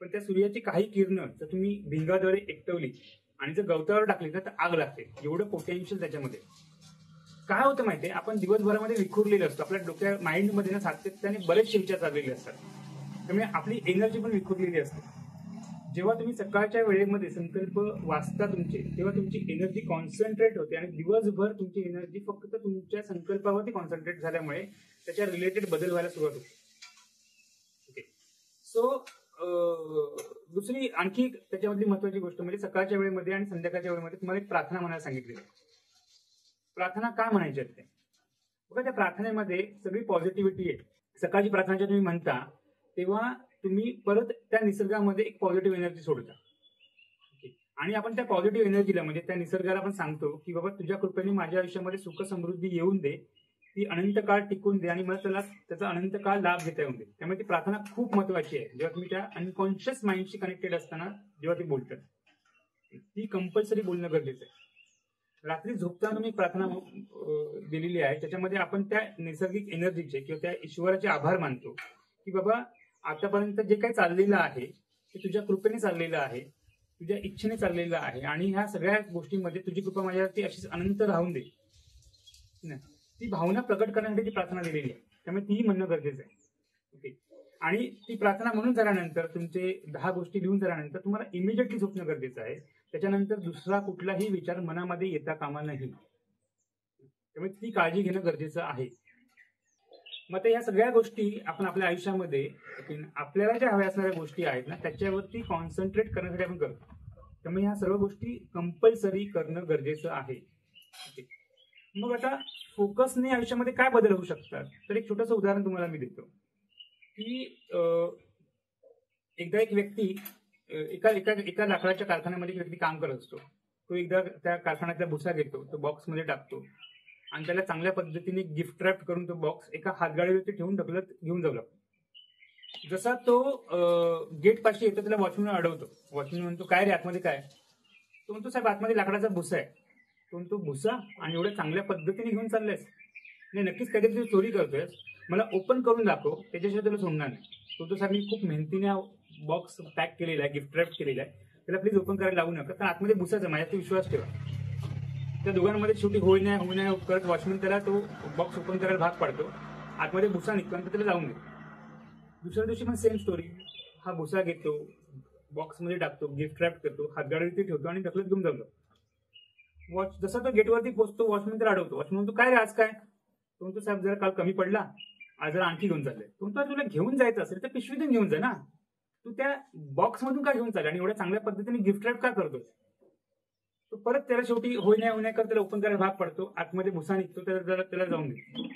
पण त्या सूर्याची काही किरणं जर तुम्ही भिंगाद्वारे एकटवली आणि जर गवतावर टाकली तर आग लागते. एवढं पोटेन्शियल त्याच्यामध्ये. काय होतं माहितीये, आपण दिवसभरामध्ये विखुरलेले असतो. आपल्या डोक्या माइंडमध्ये ना सातत्याने बरेचसे विचार चाललेले असतात. त्यामुळे आपली एनर्जी पण विखुरलेली असते. जेव्हा तुम्ही सकाळच्या वेळेमध्ये संकल्प वाचता तुमचे, तेव्हा तुमची एनर्जी कॉन्सन्ट्रेट होते आणि दिवसभर तुमची एनर्जी फक्त तुमच्या संकल्पावरती कॉन्सन्ट्रेट झाल्यामुळे त्याच्या रिलेटेड बदल व्हायला सुरुवात होते. ओके, सो दुसरी आणखी त्याच्यामधली महत्वाची गोष्ट म्हणजे सकाळच्या वेळेमध्ये आणि संध्याकाळच्या वेळेमध्ये तुम्हाला एक प्रार्थना म्हणायला सांगितली. प्रार्थना का म्हणायची असते? बघा, त्या प्रार्थनेमध्ये सगळी पॉझिटिव्हिटी आहे. सकाळची प्रार्थना जेव्हा तुम्ही म्हणता तेव्हा तुम्ही परत त्या निसर्गामध्ये एक पॉझिटिव्ह एनर्जी सोडता. आणि आपण त्या पॉझिटिव्ह एनर्जीला म्हणजे त्या निसर्गाला आपण सांगतो की बाबा तुझ्या कृपेने माझ्या आयुष्यामध्ये सुख समृद्धी येऊन दे, ती अनंत काळ टिकून दे आणि मला त्याचा अनंत काळ लाभ घेता येऊन दे. त्यामुळे ती प्रार्थना खूप महत्वाची आहे. जेव्हा तुम्ही त्या अनकॉन्शियस माइंडशी कनेक्टेड असताना जेव्हा ती बोलतात ती कंपल्सरी बोलणं गरजेचं आहे. रात्री झोपताना तुम्ही प्रार्थना दिलेली आहे त्याच्यामध्ये आपण त्या नैसर्गिक एनर्जीचे किंवा त्या ईश्वराचे आभार मानतो की बाबा आतापर्यंत जे काही चाललेलं आहे ते तुझ्या कृपेने चाललेलं आहे, तुझ्या इच्छेने चाललेलं आहे आणि ह्या सगळ्या गोष्टींमध्ये तुझी कृपा माझ्यावरती अशीच अनंत राहून दे. ती भावना प्रकट करण्यासाठी ती प्रार्थना दिलेली आहे, त्यामुळे तीही म्हणणं गरजेचं आहे. ओके. आणि ती प्रार्थना म्हणून झाल्यानंतर तुमचे 10 गोष्टी लिहून झाल्यानंतर तुम्हाला इमिजिएटली झोपणं गरजेचं आहे. त्याच्यानंतर दुसरा कुठलाही विचार मनामध्ये येता कामा नाही. त्यामुळे ती काळजी घेणं गरजेचं आहे. मग ते ह्या सगळ्या गोष्टी आपण आपल्या आयुष्यामध्ये आपल्याला ज्या हव्या असणाऱ्या गोष्टी आहेत ना त्याच्यावरती कॉन्सन्ट्रेट करण्यासाठी आपण करतो. त्यामुळे ह्या सर्व गोष्टी कंपल्सरी करणं गरजेचं आहे. मग आता फोकसने आयुष्यामध्ये काय बदल होऊ शकतात, तर एक छोटंसं उदाहरण तुम्हाला मी देतो की एकदा एक व्यक्ती एका लाकडाच्या कारखान्यामध्ये एक व्यक्ती काम करत असतो. तो एकदा त्या कारखान्यातला भुसा घेतो, तो बॉक्समध्ये टाकतो आणि त्याला चांगल्या पद्धतीने गिफ्ट रॅप करून तो बॉक्स एका हातगाडीवरती ठेवून ढकलत घेऊन जाऊ लागतो. जसा तो गेट पाशी येतो त्याला वॉचमॅन अडवतो. वॉचमॅन म्हणतो, काय रे आतमध्ये काय? तो म्हणतो, साहेब आतमध्ये लाकडाचा भुसा आहे. तो म्हणतो, भुसा आणि एवढ्या चांगल्या पद्धतीने घेऊन चाललायस? नाही, नक्कीच काहीतरी तू चोरी करतोयस, मला ओपन करून दाखव, त्याच्याशिवाय तुला सोडणार नाही. तो साहेब मी खूप मेहनतीने बॉक्स पॅक केलेला आहे, गिफ्ट रॅप केलेला आहे, त्याला प्लीज ओपन करायला लावू नका, कारण आतमध्ये भुसाच आहे, माझ्यावर विश्वास ठेवा. त्या दोघांमध्ये शेवटी होई नाही करत वॉचमॅन त्याला तो बॉक्स ओपन करायला भाग पाडतो. आतमध्ये भुसा निघतो आणि त्याला लावून देतो. दुसऱ्या दिवशी पण सेम स्टोरी. हा भुसा घेतो, बॉक्समध्ये टाकतो, गिफ्ट रॅप करतो, हातगाडीवरती ठेवतो आणि ढकलत घेऊन जातो. जसा तो गेटवरती पोहोचतो, वॉचमॅन त्याला अडवतो. वॉचमॅन म्हणतो, काय रे आज काय? तो म्हणतो, साहेब जरा काल कमी पडला, आज जरा आणखी घेऊन चाललंय. तो म्हणतो, तुला घेऊन जायचं असेल तर पिशवीतून घेऊन जा ना, तू त्या बॉक्समधून का घेऊन चालला आणि एवढ्या चांगल्या पद्धतीने गिफ्ट रॅप का करतोस? तो परत त्याला शेवटी होई नाही कर त्याला ओपन करायला भाग पडतो. आतमध्ये भुसा निघतो, त्याला जाऊन देतो.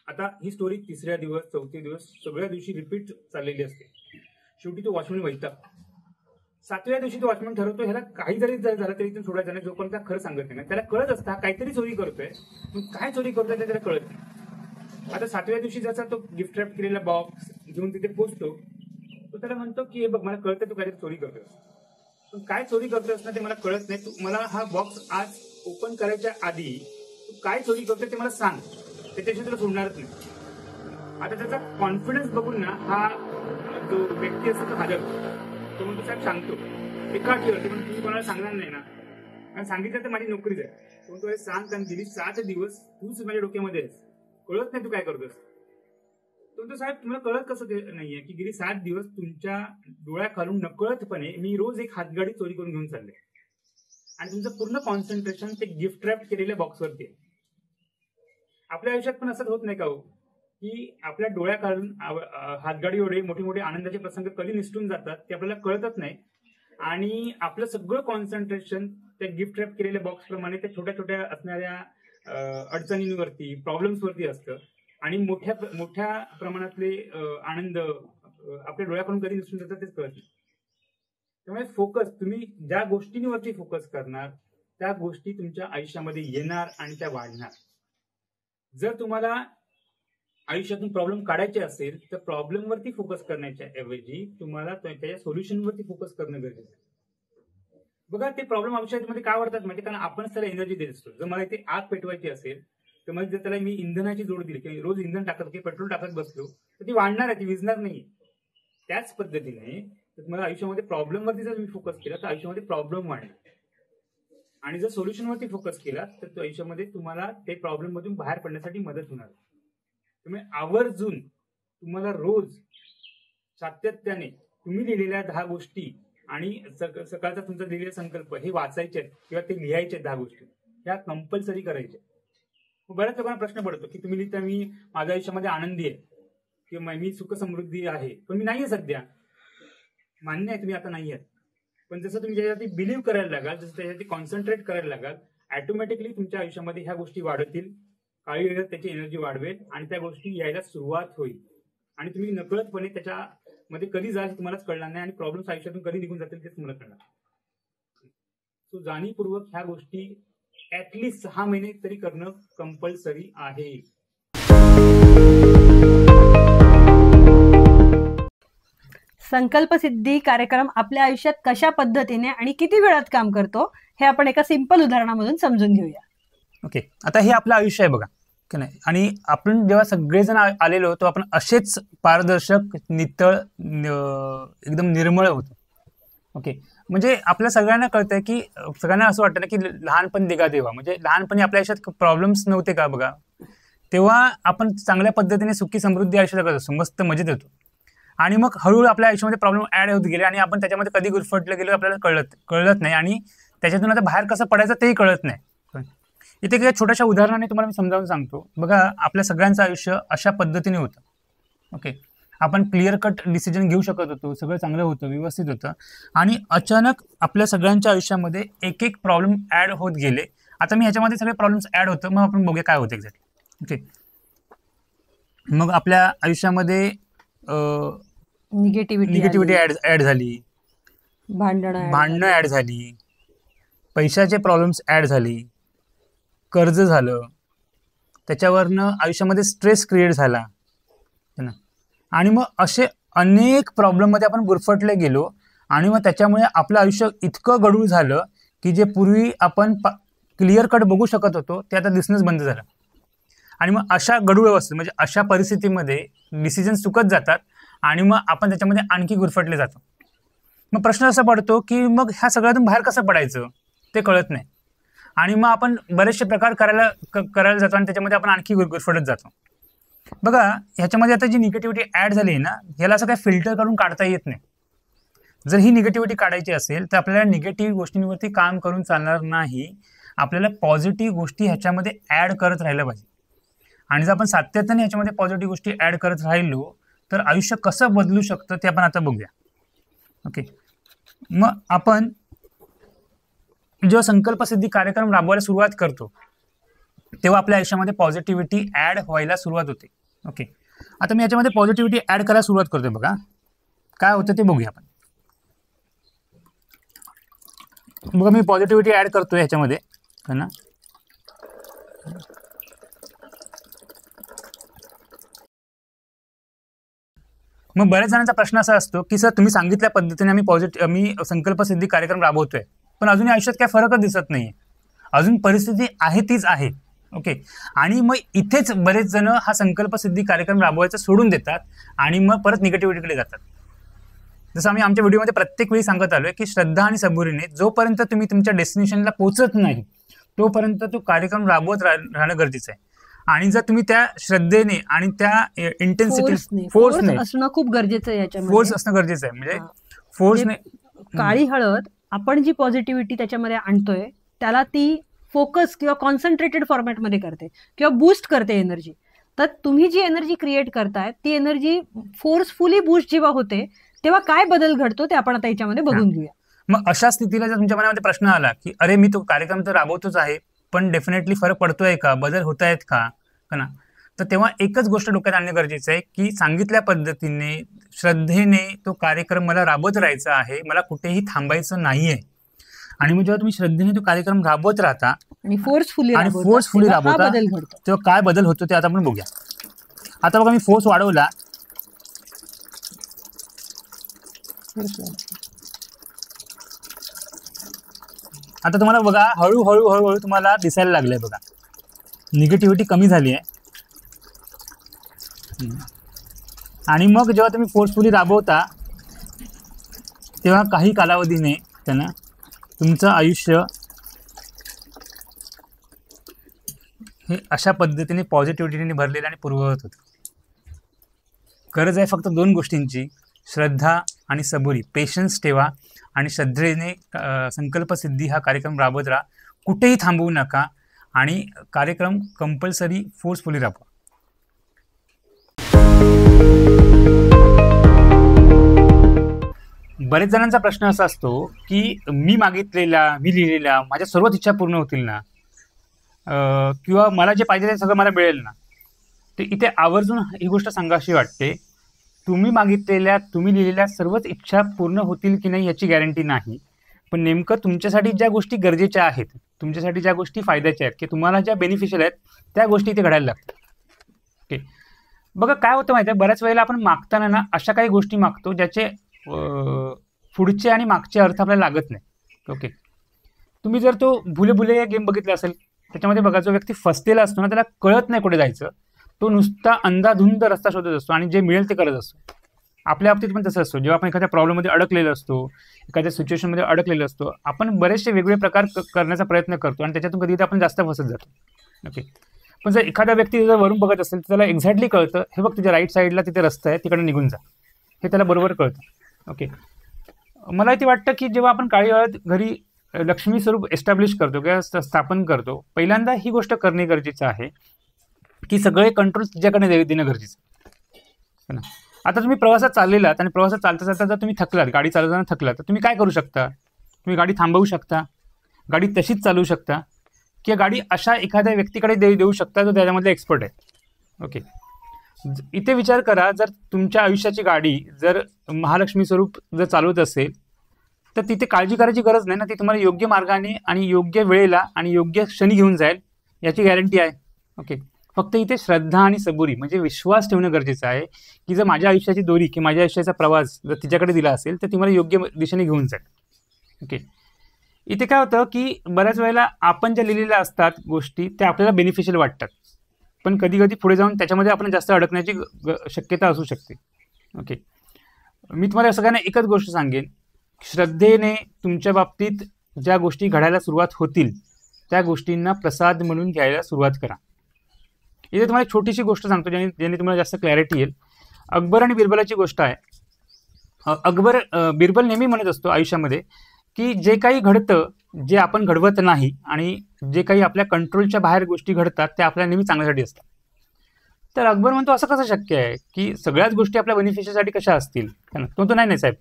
आता ही स्टोरी 3ऱ्या दिवस 4थ्या दिवस सगळ्या दिवशी रिपीट चाललेली असते. शेवटी तो वॉचमॅन वैतागतो. 7व्या दिवशी तो वॉचमॅन ठरवतो, ह्याला काही जरी झालं तरी इथून सोडायचं नाही जोपर्यंत खरं सांगत नाही. त्याला कळत असतं काहीतरी चोरी करतोय, काय चोरी करतोय ते त्याला कळत नाही. आता 7व्या दिवशी जसा तो गिफ्ट रॅप केलेला बॉक्स घेऊन तिथे पोहोचतो, तो त्याला म्हणतो की हे बघ, मला कळतंय तू काहीतरी चोरी करतोय, पण काय चोरी करतोयस ना ते मला कळत नाही. तू मला हा बॉक्स आज ओपन करायच्या आधी तू काय चोरी करतोय ते मला सांग, त्याच्याशी तुला सोडणारच नाही. आता त्याचा कॉन्फिडन्स बघून ना हा जो व्यक्ती असतो तो हादरतो. तो म्हणतो, साहेब सांगतो, एका अटीवरती, पण तुम्ही कोणाला सांगणार नाही ना, कारण सांगितलं तर माझी नोकरीच आहे. तो म्हणतो, हे सांग, कारण गेली 7 दिवस तूच माझ्या डोक्यामध्ये आहेस, कळत नाही तू काय करतोस. तो म्हणतो, साहेब तुम्हाला कळत कसं नाहीये की गेली 7 दिवस तुमच्या डोळ्याखालून नकळतपणे मी रोज एक हातगाडी चोरी करून घेऊन चालले आणि तुमचं पूर्ण कॉन्सन्ट्रेशन ते गिफ्ट रॅप केलेल्या बॉक्सवरती आहे. आपल्या आयुष्यात पण असंच होत नाही का हो, की आपल्या डोळ्याखालून हातगाडी एवढे मोठे मोठे आनंदाचे प्रसंग कधी निसटून जातात ते आपल्याला कळतच नाही आणि आपलं सगळं कॉन्सन्ट्रेशन त्या गिफ्ट रॅप केलेल्या बॉक्स प्रमाणे त्या छोट्या छोट्या असणाऱ्या अडचणींवरती, प्रॉब्लेम्सवरती असतं आणि मोठ्या प्रमाणातले आनंद आपल्या डोळ्याकडून कधी निसटून जातात तेच कळत नाही. त्यामुळे फोकस, तुम्ही ज्या गोष्टींवरती फोकस करणार त्या गोष्टी तुमच्या आयुष्यामध्ये येणार आणि त्या वाढणार. जर तुम्हाला आयुष्यातून प्रॉब्लेम काढायचे असेल तर प्रॉब्लेमवरती फोकस करण्याच्या ऐवजी तुम्हाला त्याच्या सोल्युशनवरती फोकस करणं गरजेचं आहे. बघा, ते प्रॉब्लेम आयुष्यामध्ये का वाढतात माहिती, कारण आपणच त्याला एनर्जी देत असतो. जर मला इथे आग पेटवायची असेल तर मग जर त्याला मी इंधनाची जोड दिली की रोज इंधन टाकत की पेट्रोल टाकत बसलो तर ती वाढणार आहे, ती विझणार नाही. त्याच पद्धतीने तुम्हाला आयुष्यामध्ये प्रॉब्लेमवरती जर तुम्ही फोकस केला तर आयुष्यामध्ये प्रॉब्लेम वाढणार आणि जर सोल्युशनवरती फोकस केला तर तो आयुष्यामध्ये तुम्हाला ते प्रॉब्लेम मधून बाहेर पडण्यासाठी मदत होणार. त्यामुळे आवर्जून तुम्हाला रोज सातत्याने तुम्ही लिहिलेल्या 10 गोष्टी आणि सकाळचा तुमचा दिलेला संकल्प हे वाचायचे किंवा ते लिहायचे 10 गोष्टी ह्या कंपल्सरी करायच्या. बऱ्याच लोकांना प्रश्न पडतो की तुम्ही लिहिता मी माझ्या आयुष्यामध्ये आनंदी आहे किंवा मी सुख समृद्धी आहे, पण मी नाहीये सध्या. मान्य आहे तुम्ही आता नाही आहेत, पण जसं तुम्ही त्याच्यावरती बिलीव्ह करायला लागाल, जसं त्याच्यावरती कॉन्सन्ट्रेट करायला लागाल, ऑटोमॅटिकली तुमच्या आयुष्यामध्ये ह्या गोष्टी वाढतील. काही वेळात त्याची एनर्जी वाढवेल आणि त्या गोष्टी यायला सुरुवात होईल आणि तुम्ही नकळतपणे त्याच्यामध्ये कधी जाल तुम्हालाच कळणार नाही आणि प्रॉब्लेम्स आयुष्यातून कधी निघून जातील तेच तुम्हाला कळणार. सो जाणीवपूर्वक ह्या गोष्टी ऍटलिस्ट 6 महिने तरी करणं कंपल्सरी आहे. संकल्प सिद्धी कार्यक्रम आपल्या आयुष्यात कशा पद्धतीने आणि किती वेळात काम करतो हे आपण एका सिंपल उदाहरणामधून समजून घेऊया. ओके, आता हे आपलं आयुष्य आहे बघा की नाही, आणि आपण जेव्हा सगळेजण आलेलो होतो आपण असेच पारदर्शक, नितळ, एकदम निर्मळ होतो. ओके, म्हणजे आपल्या सगळ्यांना कळतंय की सगळ्यांना असं वाटतं ना की लहानपण दिगा देवा, म्हणजे लहानपणी आपल्या आयुष्यात प्रॉब्लेम्स नव्हते का बघा, तेव्हा आपण चांगल्या पद्धतीने सुखी समृद्धी आयुष्य जगत असतो, मस्त मजेत येतो. आणि मग हळूहळू आपल्या आयुष्यामध्ये प्रॉब्लेम ऍड होत गेले आणि आपण त्याच्यामध्ये कधी गुरफटलं गेलो आपल्याला कळत नाही आणि त्याच्यातून आता बाहेर कसं पडायचं तेही कळत नाही. इथे काही छोट्याशा उदाहरणाने तुम्हाला मी समजावून सांगतो. बघा, आपल्या सगळ्यांचं आयुष्य अशा पद्धतीने होतं. ओके, आपण क्लिअर कट डिसिजन घेऊ शकत होतो, सगळं चांगलं होतं, व्यवस्थित होतं, आणि अचानक आपल्या सगळ्यांच्या आयुष्यामध्ये एक एक प्रॉब्लेम ऍड होत गेले. आता मी ह्याच्यामध्ये सगळे प्रॉब्लेम्स ऍड होतं, मग आपण बघूया काय होतं एक्झॅक्टली. ओके, मग आपल्या आयुष्यामध्ये निगेटिव्हिटी ऍड झाली, भांडणं ऍड झाली, पैशाचे प्रॉब्लेम्स ऍड झाली, कर्ज झालं, त्याच्यावरनं आयुष्यामध्ये स्ट्रेस क्रिएट झाला ना, आणि मग असे अनेक प्रॉब्लेममध्ये आपण गुरफटले गेलो आणि मग त्याच्यामुळे आपलं आयुष्य इतकं गढूळ झालं की जे पूर्वी आपण क्लिअर कट बघू शकत होतो ते आता दिसणंच बंद झालं. आणि मग अशा गढूळ अवस्थेत म्हणजे अशा परिस्थितीमध्ये डिसिजन चुकत जातात आणि मग आपण त्याच्यामध्ये आणखी गुरफटले जातो. मग प्रश्न असा पडतो की मग ह्या सगळ्यातून बाहेर कसं पडायचं ते कळत नाही आणि मग आपण बरेचसे प्रकार करायला जातो आणि त्याच्यामध्ये आपण आणखी गुरफटत जातो. बघा, ह्याच्यामध्ये आता जी निगेटिव्हिटी ऍड झाली आहे ना, ह्याला असं काही फिल्टर करून काढता येत नाही. जर ही निगेटिव्हिटी काढायची असेल तर आपल्याला निगेटिव्ह गोष्टींवरती काम करून चालणार नाही. आपल्याला पॉझिटिव्ह गोष्टी ह्याच्यामध्ये ऍड करत राहिलं पाहिजे. आणि जर आपण सातत्याने ह्याच्यामध्ये पॉझिटिव्ह गोष्टी ऍड करत राहिलो तर आयुष्य कसं बदलू शकतं ते आपण आता बघूया. ओके, मग आपण जेव्हा संकल्पसिद्धी कार्यक्रम राबवायला सुरुवात करतो तेव्हा आपल्या आयुष्यामध्ये पॉझिटिव्हिटी ऍड व्हायला सुरुवात होते. ओके, आता मी याच्यामध्ये पॉझिटिव्हिटी ऍड करायला सुरुवात करतोय. बघा काय होतं ते बघूया आपण. बघा, मी पॉझिटिव्हिटी ऍड करतोय ह्याच्यामध्ये ना. मग बऱ्याच जणांचा प्रश्न असा असतो की सर, तुम्ही सांगितल्या पद्धतीने मी संकल्पसिद्धी कार्यक्रम राबवतोय पण अजूनही आयुष्यात काय फरकच दिसत नाहीये, अजून परिस्थिती आहे तीच आहे. ओके, आणि मग इथेच बरेच जण हा संकल्पसिद्धी कार्यक्रम राबवायचा सोडून देतात आणि मग परत निगेटिव्हिटीकडे जातात. जसं आम्ही आमच्या व्हिडिओमध्ये प्रत्येक वेळी सांगत आलोय की श्रद्धा आणि सबुरीने जोपर्यंत तुम्ही तुमच्या डेस्टिनेशनला पोहोचत नाही तोपर्यंत तो कार्यक्रम राबवत राहणं गरजेचं आहे. आणि जर तुम्ही त्या श्रद्धेने आणि त्या इंटेन्सिटी फोर्सने असणं खूप गरजेचं आहे. याच्यामध्ये फोर्स असणं गरजेचं आहे. म्हणजे फोर्सने काळी हळद आपण जी पॉझिटिव्हिटी त्याच्यामध्ये आणतोय त्याला ती फोकस किंवा कॉन्सन्ट्रेटेड फॉर्मॅटमध्ये करते किंवा बूस्ट करते एनर्जी. तर तुम्ही जी एनर्जी क्रिएट करताय ती एनर्जी फोर्सफुली बूस्ट जेव्हा होते तेव्हा काय बदल घडतो ते आपण आता याच्यामध्ये बघून घेऊया. मग अशा स्थितीला जर तुमच्या मनामध्ये प्रश्न आला की अरे, मी तो कार्यक्रम तर राबवतोच आहे पण डेफिनेटली फरक पडतोय का, बदल होत आहेत का ना, तर तेव्हा एकच गोष्ट डोक्यात आणणं गरजेचं आहे की सांगितल्या पद्धतीने श्रद्धेने तो कार्यक्रम मला राबवत राहायचा आहे, मला कुठेही थांबायचं नाहीये. आणि मग जेव्हा तुम्ही श्रद्धेने तो कार्यक्रम राबवत राहता आणि फोर्सफुली राबवता तेव्हा काय बदल होतो ते आता आपण बघूया. आता बघा, मी फोर्स वाढवला. आता तुम्हाला बघा हळूहळू तुम्हाला दिसायला लागलंय. बघा, निगेटिव्हिटी कमी झाली आहे. आणि मग जेव्हा तुम्ही फोर्सफुली राबवता तेव्हा काही कालावधीने त्यांना तुमचं आयुष्य हे अशा पद्धतीने पॉझिटिव्हिटीने भरलेलं आणि पूर्ववत होतं. गरज आहे फक्त दोन गोष्टींची, श्रद्धा आणि सबुरी. पेशन्स ठेवा आणि श्रद्धेने संकल्पसिद्धी हा कार्यक्रम राबवत राहा, कुठेही थांबवू नका आणि कार्यक्रम कंपल्सरी फोर्सफुली राबवा. बरेच जणांचा प्रश्न असा असतो की मी लिहिलेल्या माझ्या सर्वच इच्छा पूर्ण होतील ना, किंवा मला जे पाहिजे ते सगळं मला मिळेल ना. तर इथे आवर्जून ही गोष्ट सांगावीशी वाटते, तुम्ही लिहिलेल्या सर्वच इच्छा पूर्ण होतील की नाही याची गॅरंटी नाही, पण नेमकं तुमच्यासाठी ज्या गोष्टी गरजेच्या आहेत, तुमच्यासाठी ज्या गोष्टी फायद्याच्या आहेत की तुम्हाला ज्या बेनिफिशियल आहेत त्या गोष्टी इथे घडायला लागतात. ओके, बघा काय होतं माहिती आहे, बऱ्याच वेळेला आपण मागताना ना अशा काही गोष्टी मागतो ज्याचे पुढचे आणि मागचे अर्थ आपल्याला लागत नाही. ओके, तुम्ही जर तो भुले या गेम बघितला असेल त्याच्यामध्ये बघा, जो व्यक्ती फसलेला असतो ना त्याला कळत नाही कुठे जायचं, तो नुसता अंधाधुंद रस्ता शोधत असतो आणि जे मिळेल ते करत असतो. आपल्या बाबतीत पण तसं असतो. जेव्हा आपण एखाद्या प्रॉब्लेममध्ये अडकलेलो असतो, एखाद्या सिच्युएशनमध्ये अडकलेलो असतो, आपण बरेचसे वेगवेगळे प्रकार करण्याचा प्रयत्न करतो आणि त्याच्यातून कधी आपण जास्त फसत जातो. ओके, पण जर एखादा व्यक्ती जर वरून बघत असेल तर त्याला एक्झॅक्टली कळतं, हे बघ तुझ्या राईट साईडला तिथे रस्ता आहे, तिकडे निघून जा, हे त्याला बरोबर कळतं. ओके, मला इथे वाटतं की जेव्हा आपण काळी हळद घरी लक्ष्मी स्वरूप एस्टॅब्लिश करतो किंवा स्थापन करतो, पहिल्यांदा ही गोष्ट करणे गरजेचं आहे की सगळे कंट्रोल तिच्याकडे देणं गरजेचं आहे ना. आता तुम्ही प्रवासात चाललेलात आणि प्रवासात चालता चालता जर तुम्ही थकलात, गाडी चालवताना थकलात, तर तुम्ही काय करू शकता? तुम्ही गाडी थांबवू शकता, गाडी तशीच चालवू शकता, किंवा गाडी अशा एखाद्या व्यक्तीकडे देऊ शकता जो त्याच्यामधला एक्सपर्ट आहे. ओके, इथे विचार करा, जर तुमच्या आयुष्याची गाडी जर महालक्ष्मी स्वरूप जर चालवत असेल तर तिथे काळजी करायची गरज नाही ना. ती तुम्हाला योग्य मार्गाने आणि योग्य वेळेला आणि योग्य क्षणी घेऊन जाईल याची गॅरंटी आहे. ओके, फक्त इथे श्रद्धा आणि सबुरी म्हणजे विश्वास ठेवणं गरजेचं आहे की जर माझ्या आयुष्याची दोरी की माझ्या आयुष्याचा प्रवास जर तिच्याकडे दिला असेल तर ती मला योग्य दिशेने घेऊन जाईल. ओके, इथे काय होतं की बऱ्याच वेळेला आपण ज्या लिहिलेल्या असतात गोष्टी त्या आपल्याला बेनिफिशियल वाटतात, पण कधी कधी पुढे जाऊन त्याच्यामध्ये आपण जास्त अडकण्याची शक्यता असू शकते. ओके, मी तुम्हाला सगळ्यांना एकच गोष्ट सांगेन, श्रद्धेने तुमच्या बाबतीत ज्या गोष्टी घडायला सुरुवात होतील त्या गोष्टींना प्रसाद म्हणून घ्यायला सुरुवात करा. इथे तुम्हाला एक छोटीशी गोष्ट सांगतो ज्याने तुम्हाला जास्त क्लॅरिटी येईल. अकबर आणि बिरबलाची गोष्ट आहे. बिरबल नेहमी म्हणत असतो आयुष्यामध्ये की जे काही घडतं, जे आपण घडवत नाही आणि जे काही आपल्या कंट्रोलच्या बाहेर गोष्टी घडतात त्या आपल्या नेहमी चांगल्यासाठी असतात. तर अकबर म्हणतो असं कसं शक्य आहे की सगळ्याच गोष्टी आपल्या बेनिफिशियसाठी कशा असतील? तो नाही साहेब,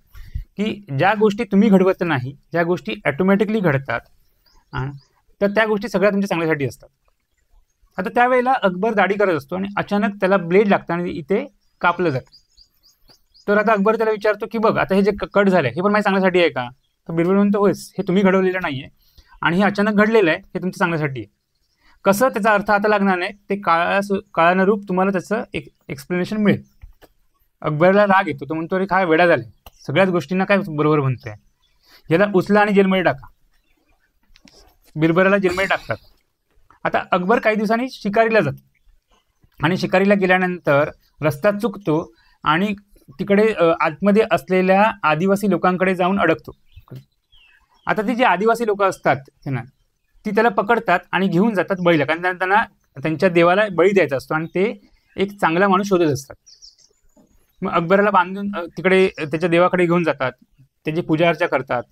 की ज्या गोष्टी तुम्ही घडवत नाही, ज्या गोष्टी ॲटोमॅटिकली घडतात तर त्या गोष्टी सगळ्या तुमच्या चांगल्यासाठी असतात. आता त्यावेळेला अकबर दाढी करत असतो आणि अचानक त्याला ब्लेड लागतं आणि इथे कापलं जातं. तर आता अकबर त्याला विचारतो की बघ आता हे जे कट झालं हे पण माझ्या चांगल्यासाठी आहे का? तर बिरबल म्हणतो होयच, हे तुम्ही घडवलेलं नाही आहे आणि हे अचानक घडलेलं आहे, हे तुमच्या चांगल्यासाठी आहे. कसं त्याचा अर्थ आता लागणार नाही, ते काळानुरूप तुम्हाला त्याचं एक एक्सप्लेनेशन मिळेल. अकबरला राग येतो, तो म्हणतो अरे काय वेडा झाला, सगळ्याच गोष्टींना काय बरोबर म्हणतोय, याला उचला आणि जेलमध्ये टाका. बिरबलाला जेलमध्ये टाकतात. आता अकबर काही दिवसांनी शिकारीला जातो आणि शिकारीला गेल्यानंतर रस्ता चुकतो आणि तिकडे आतमध्ये असलेल्या आदिवासी लोकांकडे जाऊन अडकतो. आता ती जी आदिवासी लोक असतात ना ती त्याला पकडतात आणि घेऊन जातात बळीला, कारण त्यांना त्यांच्या देवाला बळी द्यायचा असतो आणि ते एक चांगला माणूस शोधत असतात. मग अकबराला बांधून तिकडे त्याच्या देवाकडे घेऊन जातात, त्याची पूजा अर्चा करतात,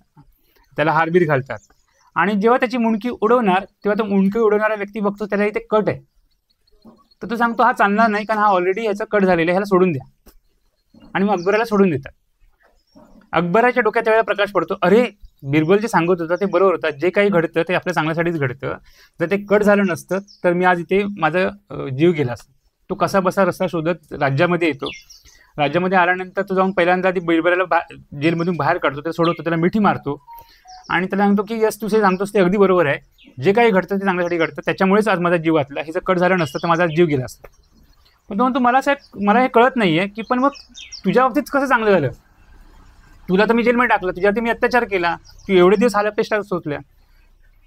त्याला हारबीर घालतात आणि जेव्हा त्याची मुंडकी उडवणार तेव्हा तो मुंडकी उडवणारा व्यक्ती बघतो त्याला इथे कट आहे. तर तो सांगतो हा चालणार नाही कारण हा ऑलरेडी याचा कट झालेला आहे, ह्याला सोडून द्या. आणि मग अकबराला सोडून देतात. अकबराच्या डोक्यात त्यावेळेला प्रकाश पडतो, अरे बिरबल जे सांगत होता ते बरोबर होतं, जे काही घडतं ते आपल्या चांगल्यासाठीच घडतं. जर ते कट झालं नसतं तर मी आज इथे माझा जीव गेला असता. तो कसा बसा रस्ता शोधत राज्यामध्ये येतो. राज्यामध्ये आल्यानंतर तो जाऊन पहिल्यांदा ती बिरबलाला जेलमधून बाहेर काढतो, त्याला सोडवतो, त्याला मिठी मारतो आणि त्याला सांगतो की यस तुझे सांगतोस ते अगदी बरोबर आहे, जे काही घडतं ते चांगल्यासाठी घडतं, त्याच्यामुळेच आज माझा जीव वाचला, हे जर कट झालं नसतं तर माझा जीव गेला असता. पण तो म्हणतो मला साहेब मला हे कळत नाही आहे की पण मग तुझ्या बाबतीत कसं चांगलं झालं, तुला तर मी जेलमध्ये टाकलं, तुझ्यावरती मी अत्याचार केला, तू एवढे दिवस हालअपेष्टा सोचल्या.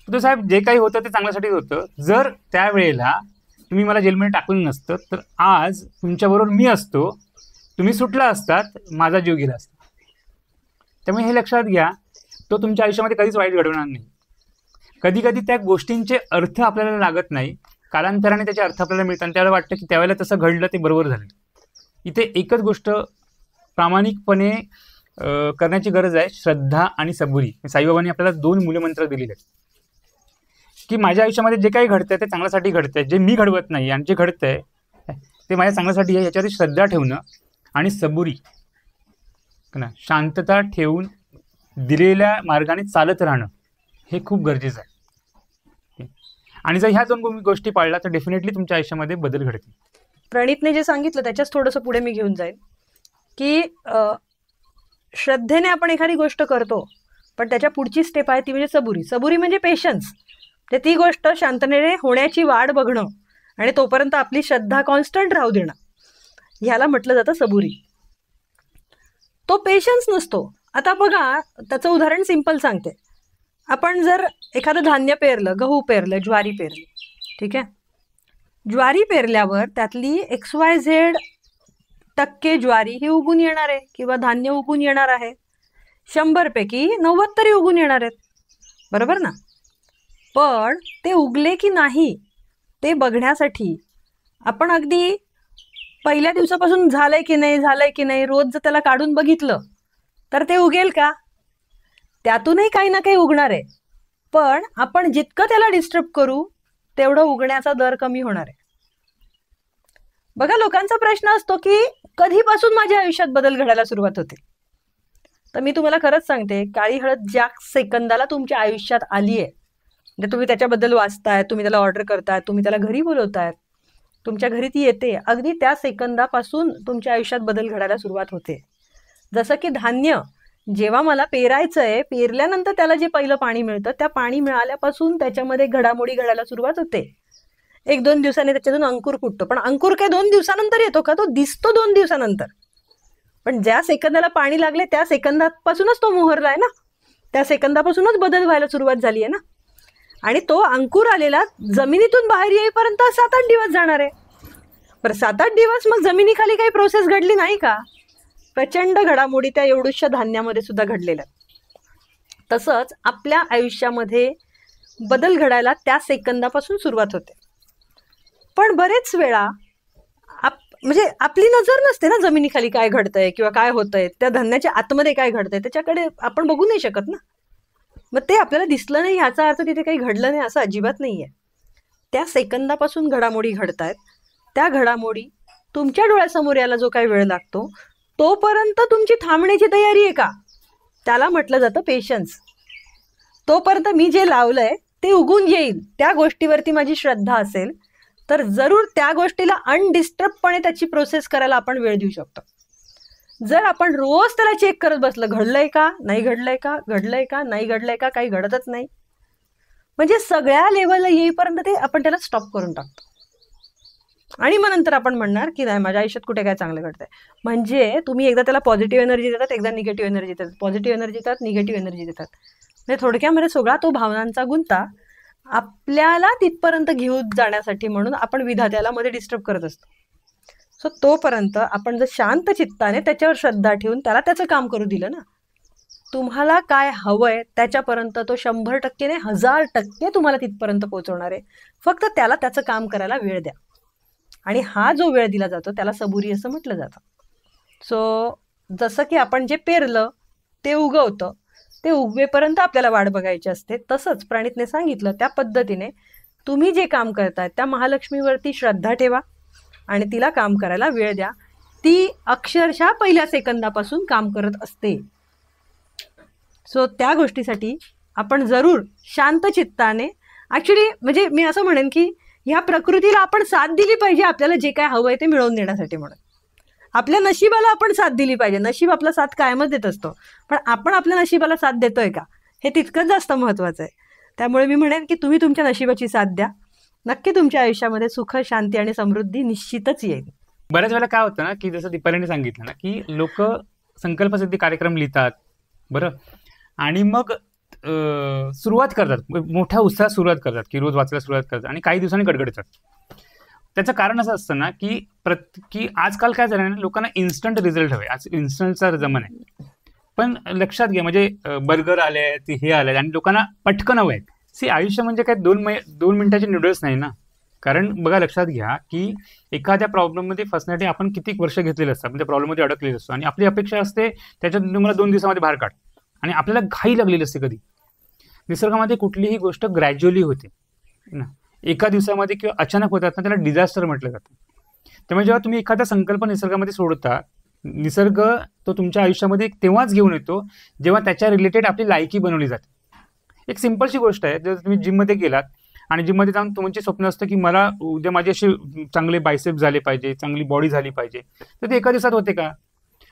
तर साहेब जे काही होतं ते चांगल्यासाठीच होतं. जर त्यावेळेला तुम्ही मला जेलमध्ये टाकलं नसतं तर आज तुमच्याबरोबर मी असतो, तुम्ही सुटला असतात, माझा जीव गेला असता. त्यामुळे हे लक्षात घ्या, तो तुमच्या आयुष्यामध्ये कधीच वाईट घडवणार नाही. कधी कधी त्या गोष्टींचे अर्थ आपल्याला लागत नाही, कालांतराने त्याचे अर्थ आपल्याला मिळतात आणि त्याला वाटतं की त्यावेळेला तसं घडलं ते बरोबर झालं. इथे एकच गोष्ट प्रामाणिकपणे करण्याची गरज आहे, श्रद्धा आणि सबुरी. साईबाबांनी आपल्याला 2 मूलमंत्र दिलेले आहेत की माझ्या आयुष्यामध्ये जे काही घडतंय ते चांगल्यासाठी घडतंय, जे मी घडवत नाही आणि जे घडतंय ते माझ्या चांगल्यासाठी आहे, याच्यावरती श्रद्धा ठेवणं आणि सबुरी ना शांतता ठेवून दिलेल्या मार्गाने चालत राहणं हे खूप गरजेचं आहे. आणि जर ह्या 2 गोष्टी पाळल्या तर डेफिनेटली तुमच्या आयुष्यामध्ये बदल घडतील. प्रणितने जे सांगितलं त्याच्याच थोडंसं पुढे मी घेऊन जाईल की श्रद्धेने आपण एखादी गोष्ट करतो पण त्याच्या पुढची स्टेप आहे ती म्हणजे सबुरी. सबुरी म्हणजे पेशन्स, ते ती गोष्ट शांततेने होण्याची वाट बघणं आणि तोपर्यंत आपली श्रद्धा कॉन्स्टंट राहू देणं, ह्याला म्हटलं जातं सबुरी. तो पेशन्स नसतो. आता बघा त्याचं उदाहरण सिंपल सांगते. आपण जर एखादं धान्य पेरलं, गहू पेरलं, ज्वारी पेरली, ठीक आहे, ज्वारी पेरल्यावर त्यातली XYZ% ज्वारी ही उगून येणार आहे किंवा धान्य उगून येणार आहे. 100 पैकी 90 तरी उगून येणार आहेत, बरोबर ना. पण ते उगले की नाही ते बघण्यासाठी आपण अगदी पहिल्या दिवसापासून झालंय की नाही रोज जर त्याला काढून बघितलं तर ते उगेल का? त्यातूनही काही ना काही उगणार आहे, पण आपण जितकं त्याला डिस्टर्ब करू तेवढं उगण्याचा दर कमी होणार आहे. बघा, लोकांचा प्रश्न असतो की कधीपासून माझ्या आयुष्यात बदल घडायला सुरुवात होते. तर मी तुम्हाला खरंच सांगते, काळी हळद ज्या सेकंदाला तुमच्या आयुष्यात आली आहे, म्हणजे तुम्ही त्याच्याबद्दल वाचताय, तुम्ही त्याला ऑर्डर करताय, तुम्ही त्याला घरी बोलवताय, तुमच्या घरी ती येते, अगदी त्या सेकंदापासून तुमच्या आयुष्यात बदल घडायला सुरुवात होते. जसं की धान्य जेव्हा मला पेरायचंय, पेरल्यानंतर त्याला जे पहिलं पाणी मिळतं, त्या पाणी मिळाल्यापासून त्याच्यामध्ये घडामोडी घडायला सुरुवात होते. 1-2 दिवसांनी त्याच्यातून अंकुर फुटतो, पण अंकुर काय 2 दिवसानंतर येतो का? तो दिसतो 2 दिवसानंतर. पण ज्या सेकंदाला पाणी लागले त्या सेकंदापासूनच तो मोहरलाय ना, त्या सेकंदापासूनच बदल व्हायला सुरुवात झाली आहे ना. आणि तो अंकुर आलेला जमिनीतून बाहेर येईपर्यंत 7-8 दिवस जाणार आहे. बरं, 7-8 दिवस मग जमिनीखाली काही प्रोसेस घडली नाही का? प्रचंड घडामोडी त्या एवढ्याशा धान्यामध्ये सुद्धा घडलेल्या. तसंच आपल्या आयुष्यामध्ये बदल घडायला त्या सेकंदापासून सुरुवात होते. पण बरेच वेळा म्हणजे आपली नजर नसते ना जमिनीखाली काय घडतंय किंवा काय होतंय, त्या धान्याच्या आतमध्ये काय घडतंय त्याच्याकडे आपण बघू नाही शकत ना. मग ते आपल्याला दिसलं नाही ह्याचा अर्थ तिथे काही घडलं नाही असं अजिबात नाहीये. त्या सेकंदापासून घडामोडी घडतायत. त्या घडामोडी तुमच्या डोळ्यासमोर यायला जो काही वेळ लागतो तोपर्यंत तुमची थांबण्याची तयारी आहे का? त्याला म्हटलं जातं पेशन्स. तोपर्यंत मी जे लावलंय ते उगून येईल, त्या गोष्टीवरती माझी श्रद्धा असेल तर जरूर त्या गोष्टीला अनडिस्टर्बपणे त्याची प्रोसेस करायला आपण वेळ देऊ शकतो. जर आपण रोज त्याला चेक करत बसलं, घडलंय का नाही घडलंय का, घडलंय का नाही घडलंय का, काही घडतच नाही, म्हणजे सगळ्या लेवलला येईपर्यंत ते आपण त्याला स्टॉप करून टाकतो. आणि मग नंतर आपण म्हणणार की नाही माझ्या आयुष्यात कुठे काय चांगलं घडतंय. म्हणजे तुम्ही एकदा त्याला पॉझिटिव्ह एनर्जी देतात, एकदा निगेटिव्ह एनर्जी देतात, पॉझिटिव्ह एनर्जी देतात, निगेटिव्ह एनर्जी देतात. म्हणजे थोडक्यामध्ये सगळा तो भावनांचा गुंता आपल्याला तिथपर्यंत घेऊन जाण्यासाठी म्हणून आपण विधात्याला मध्ये डिस्टर्ब करत असतो. सो तोपर्यंत आपण जर शांत चित्ताने त्याच्यावर श्रद्धा ठेवून त्याला त्याचं काम करू दिलं ना, तुम्हाला काय हवंय त्याच्यापर्यंत तो 100% ने 1000% तुम्हाला तिथपर्यंत पोहोचवणार आहे. फक्त त्याला त्याचं काम करायला वेळ द्या. आणि हा जो वेळ दिला जातो त्याला सबुरी असं म्हटलं जातं. सो जसं की आपण जे पेरलं ते उगवतं, ते उगवेपर्यंत आपल्याला वाट बघायची असते. तसंच प्रणितने सांगितलं त्या पद्धतीने तुम्ही जे काम करताय त्या महालक्ष्मीवरती श्रद्धा ठेवा आणि तिला काम करायला वेळ द्या. ती अक्षरशः पहिल्या सेकंदापासून काम करत असते. सो त्या गोष्टीसाठी आपण जरूर शांत चित्ताने, ॲक्च्युली म्हणजे मी असं म्हणेन की ह्या प्रकृतीला आपण साथ दिली पाहिजे आपल्याला जे काय हवंय ते मिळवून देण्यासाठी. म्हणून आपल्या नशिबाला आपण साथ दिली पाहिजे. नशीब आपला साथ कायमच देत असतो, पण आपण आपल्या नशिबाला साथ देतोय का हे तितकंच जास्त महत्वाचं आहे. त्यामुळे मी म्हणेन की तुम्ही तुमच्या नशिबाची साथ द्या. नक्की तुमच्या आयुष्यामध्ये सुख, शांती आणि समृद्धी निश्चितच येईल. बऱ्याच वेळेला काय होतं ना की जसं दीपालीने सांगितलं ना की लोक संकल्पसिद्धी कार्यक्रम लिहितात, बरं, आणि मग सुरुवात करतात, मोठ्या उत्साहात सुरुवात करतात की रोज वाचायला सुरुवात करतात आणि काही दिवसांनी गडगडतात. त्याचं कारण असं असतं ना की आजकाल काय झालं ना, लोकांना इन्स्टंट रिझल्ट हवे. आज इन्स्टंटचा जमाना आहे. पण लक्षात घ्या, म्हणजे बर्गर आले, हे आले आणि लोकांना पटकन हवं आहे. आयुष्य म्हणजे काय 2 मिनिटाचे नूडल्स नाही ना. कारण बघा, लक्षात घ्या की एखाद्या प्रॉब्लेममध्ये फसण्यासाठी आपण किती वर्ष घेतलेले असतात, म्हणजे प्रॉब्लेममध्ये अडकलेले असतो आणि आपली अपेक्षा असते त्याच्यात तुम्हाला 2 दिवसामध्ये बाहेर काढ, आणि आपल्याला घाई लागलेली असते. कधी निसर्गामध्ये कुठलीही गोष्ट ग्रॅज्युअली होते ना, एका दिवसामध्ये किंवा अचानक होतात ना, त्याला डिझास्टर म्हटलं जातं. त्यामुळे जेव्हा तुम्ही एखादा संकल्प निसर्गामध्ये सोडता, निसर्ग तो तुमच्या आयुष्यामध्ये तेव्हाच घेऊन येतो जेव्हा त्याच्या रिलेटेड आपली लायकी बनवली जाते. एक सिंपलशी गोष्ट आहे, जर तुम्ही जिममध्ये गेलात आणि जिममध्ये जाऊन तुमचे स्वप्न असतं की मला उद्या माझे असे चांगले बायसेप झाले पाहिजे, चांगली बॉडी झाली पाहिजे, तर ते एका दिवसात होते का?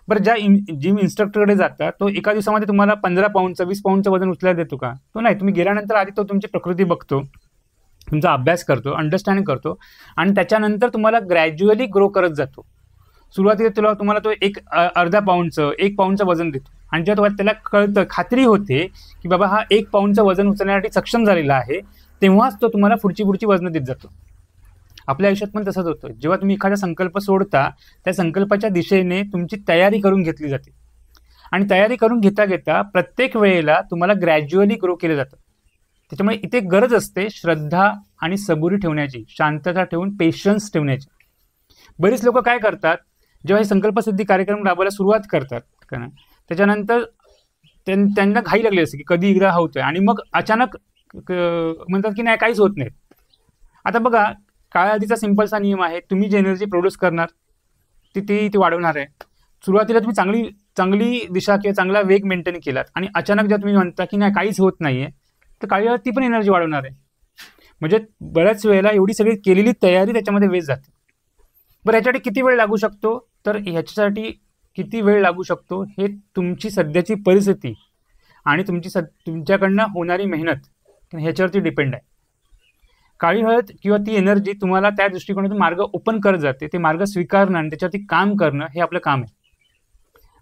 बरं, ज्या जिम इन्स्ट्रक्टरकडे जाता तो एका दिवसामध्ये तुम्हाला 15 पाऊंडचं 20 पाऊंडचं वजन उचलायला देतो का? तो नाही. तुम्ही गेल्यानंतर आधी तो तुमची प्रकृती बघतो, तुमचा अभ्यास करतो, अंडरस्टँडिंग करतो आणि त्याच्यानंतर तुम्हाला ग्रॅज्युअली ग्रो करत जातो. सुरुवातीला तुम्हाला तो अर्धा पाऊंडचं 1 पाऊंडचं वजन देतो आणि जेव्हा तुम्हाला त्याला कळतं, खात्री होते की बाबा हा 1 पाऊंडचं वजन उचलण्यासाठी सक्षम झालेला आहे, तेव्हाच तो तुम्हाला पुढची वजनं देत जातो. आपल्या आयुष्यात पण तसंच होतं. जेव्हा तुम्ही एखादा संकल्प सोडता, त्या संकल्पाच्या दिशेने तुमची तयारी करून घेतली जाते आणि तयारी करून घेता घेता प्रत्येक वेळेला तुम्हाला ग्रॅज्युअली ग्रो केलं जातं. त्याच्यामुळे इथे गरज असते श्रद्धा आणि सबुरी ठेवण्याची, शांतता ठेवून पेशन्स ठेवण्याची. बरीच लोक काय करतात, जेव्हा हे संकल्पसिद्धी कार्यक्रम राबवायला सुरुवात करतात का नाही, त्याच्यानंतर त्यांना घाई लागली असते की कधी एकदा होतोय, आणि मग अचानक म्हणतात की नाही काहीच होत नाही. आता बघा, काळ्या हळदीचा सिंपलसा नियम आहे, तुम्ही जी एनर्जी प्रोड्यूस करणार ती वाढवणार आहे. सुरुवातीला तुम्ही चांगली दिशा किंवा चांगला वेग मेंटेन केलात, आणि अचानक जेव्हा तुम्ही म्हणता की नाही काहीच होत नाहीये, तर काळी हळद ती पण एनर्जी वाढवणार आहे. म्हणजे बऱ्याच वेळेला एवढी सगळी केलेली तयारी त्याच्यामध्ये वेस्ट जाते. बरं, ह्याच्यासाठी किती वेळ लागू शकतो, तर ह्याच्यासाठी किती वेळ लागू शकतो हे तुमची सध्याची परिस्थिती आणि तुमच्याकडनं होणारी मेहनत ह्याच्यावरती डिपेंड आहे. काळी हळद किंवा ती एनर्जी तुम्हाला त्या दृष्टिकोनातून मार्ग ओपन करत जाते. ते मार्ग स्वीकारणं आणि त्याच्यावरती काम करणं हे आपलं काम आहे.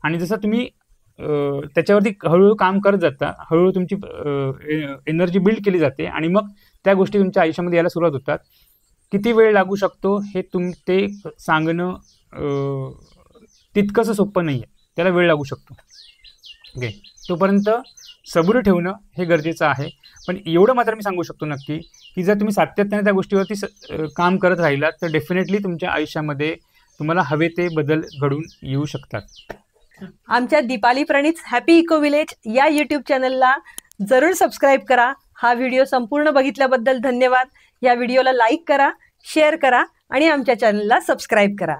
आणि जसं तुम्ही त्याच्यावरती हळूहळू काम करत जाता, हळूहळू तुमची एनर्जी बिल्ड केली जाते, आणि मग त्या गोष्टी तुमच्या आयुष्यामध्ये यायला सुरुवात होतात. किती वेळ लागू शकतो हे ते सांगणं तितकंसं सोपं नाही आहे, त्याला वेळ लागू शकतो. ओके, तोपर्यंत सबुरी ठेवणं हे गरजेचं आहे. पण एवढं मात्र मी सांगू शकतो नक्की की जर तुम्ही सातत्याने त्या गोष्टीवरती काम करत राहिलात तर डेफिनेटली तुमच्या आयुष्यामध्ये तुम्हाला हवे ते बदल घडून येऊ शकतात. आमच्या दीपाली प्रणित हॅपी इको विलेज या यूट्यूब चॅनलला जरूर सबस्क्राईब करा. हा व्हिडिओ संपूर्ण बघितल्याबद्दल धन्यवाद. या व्हिडिओला लाईक करा, शेअर करा आणि आमच्या चॅनलला सबस्क्राईब करा.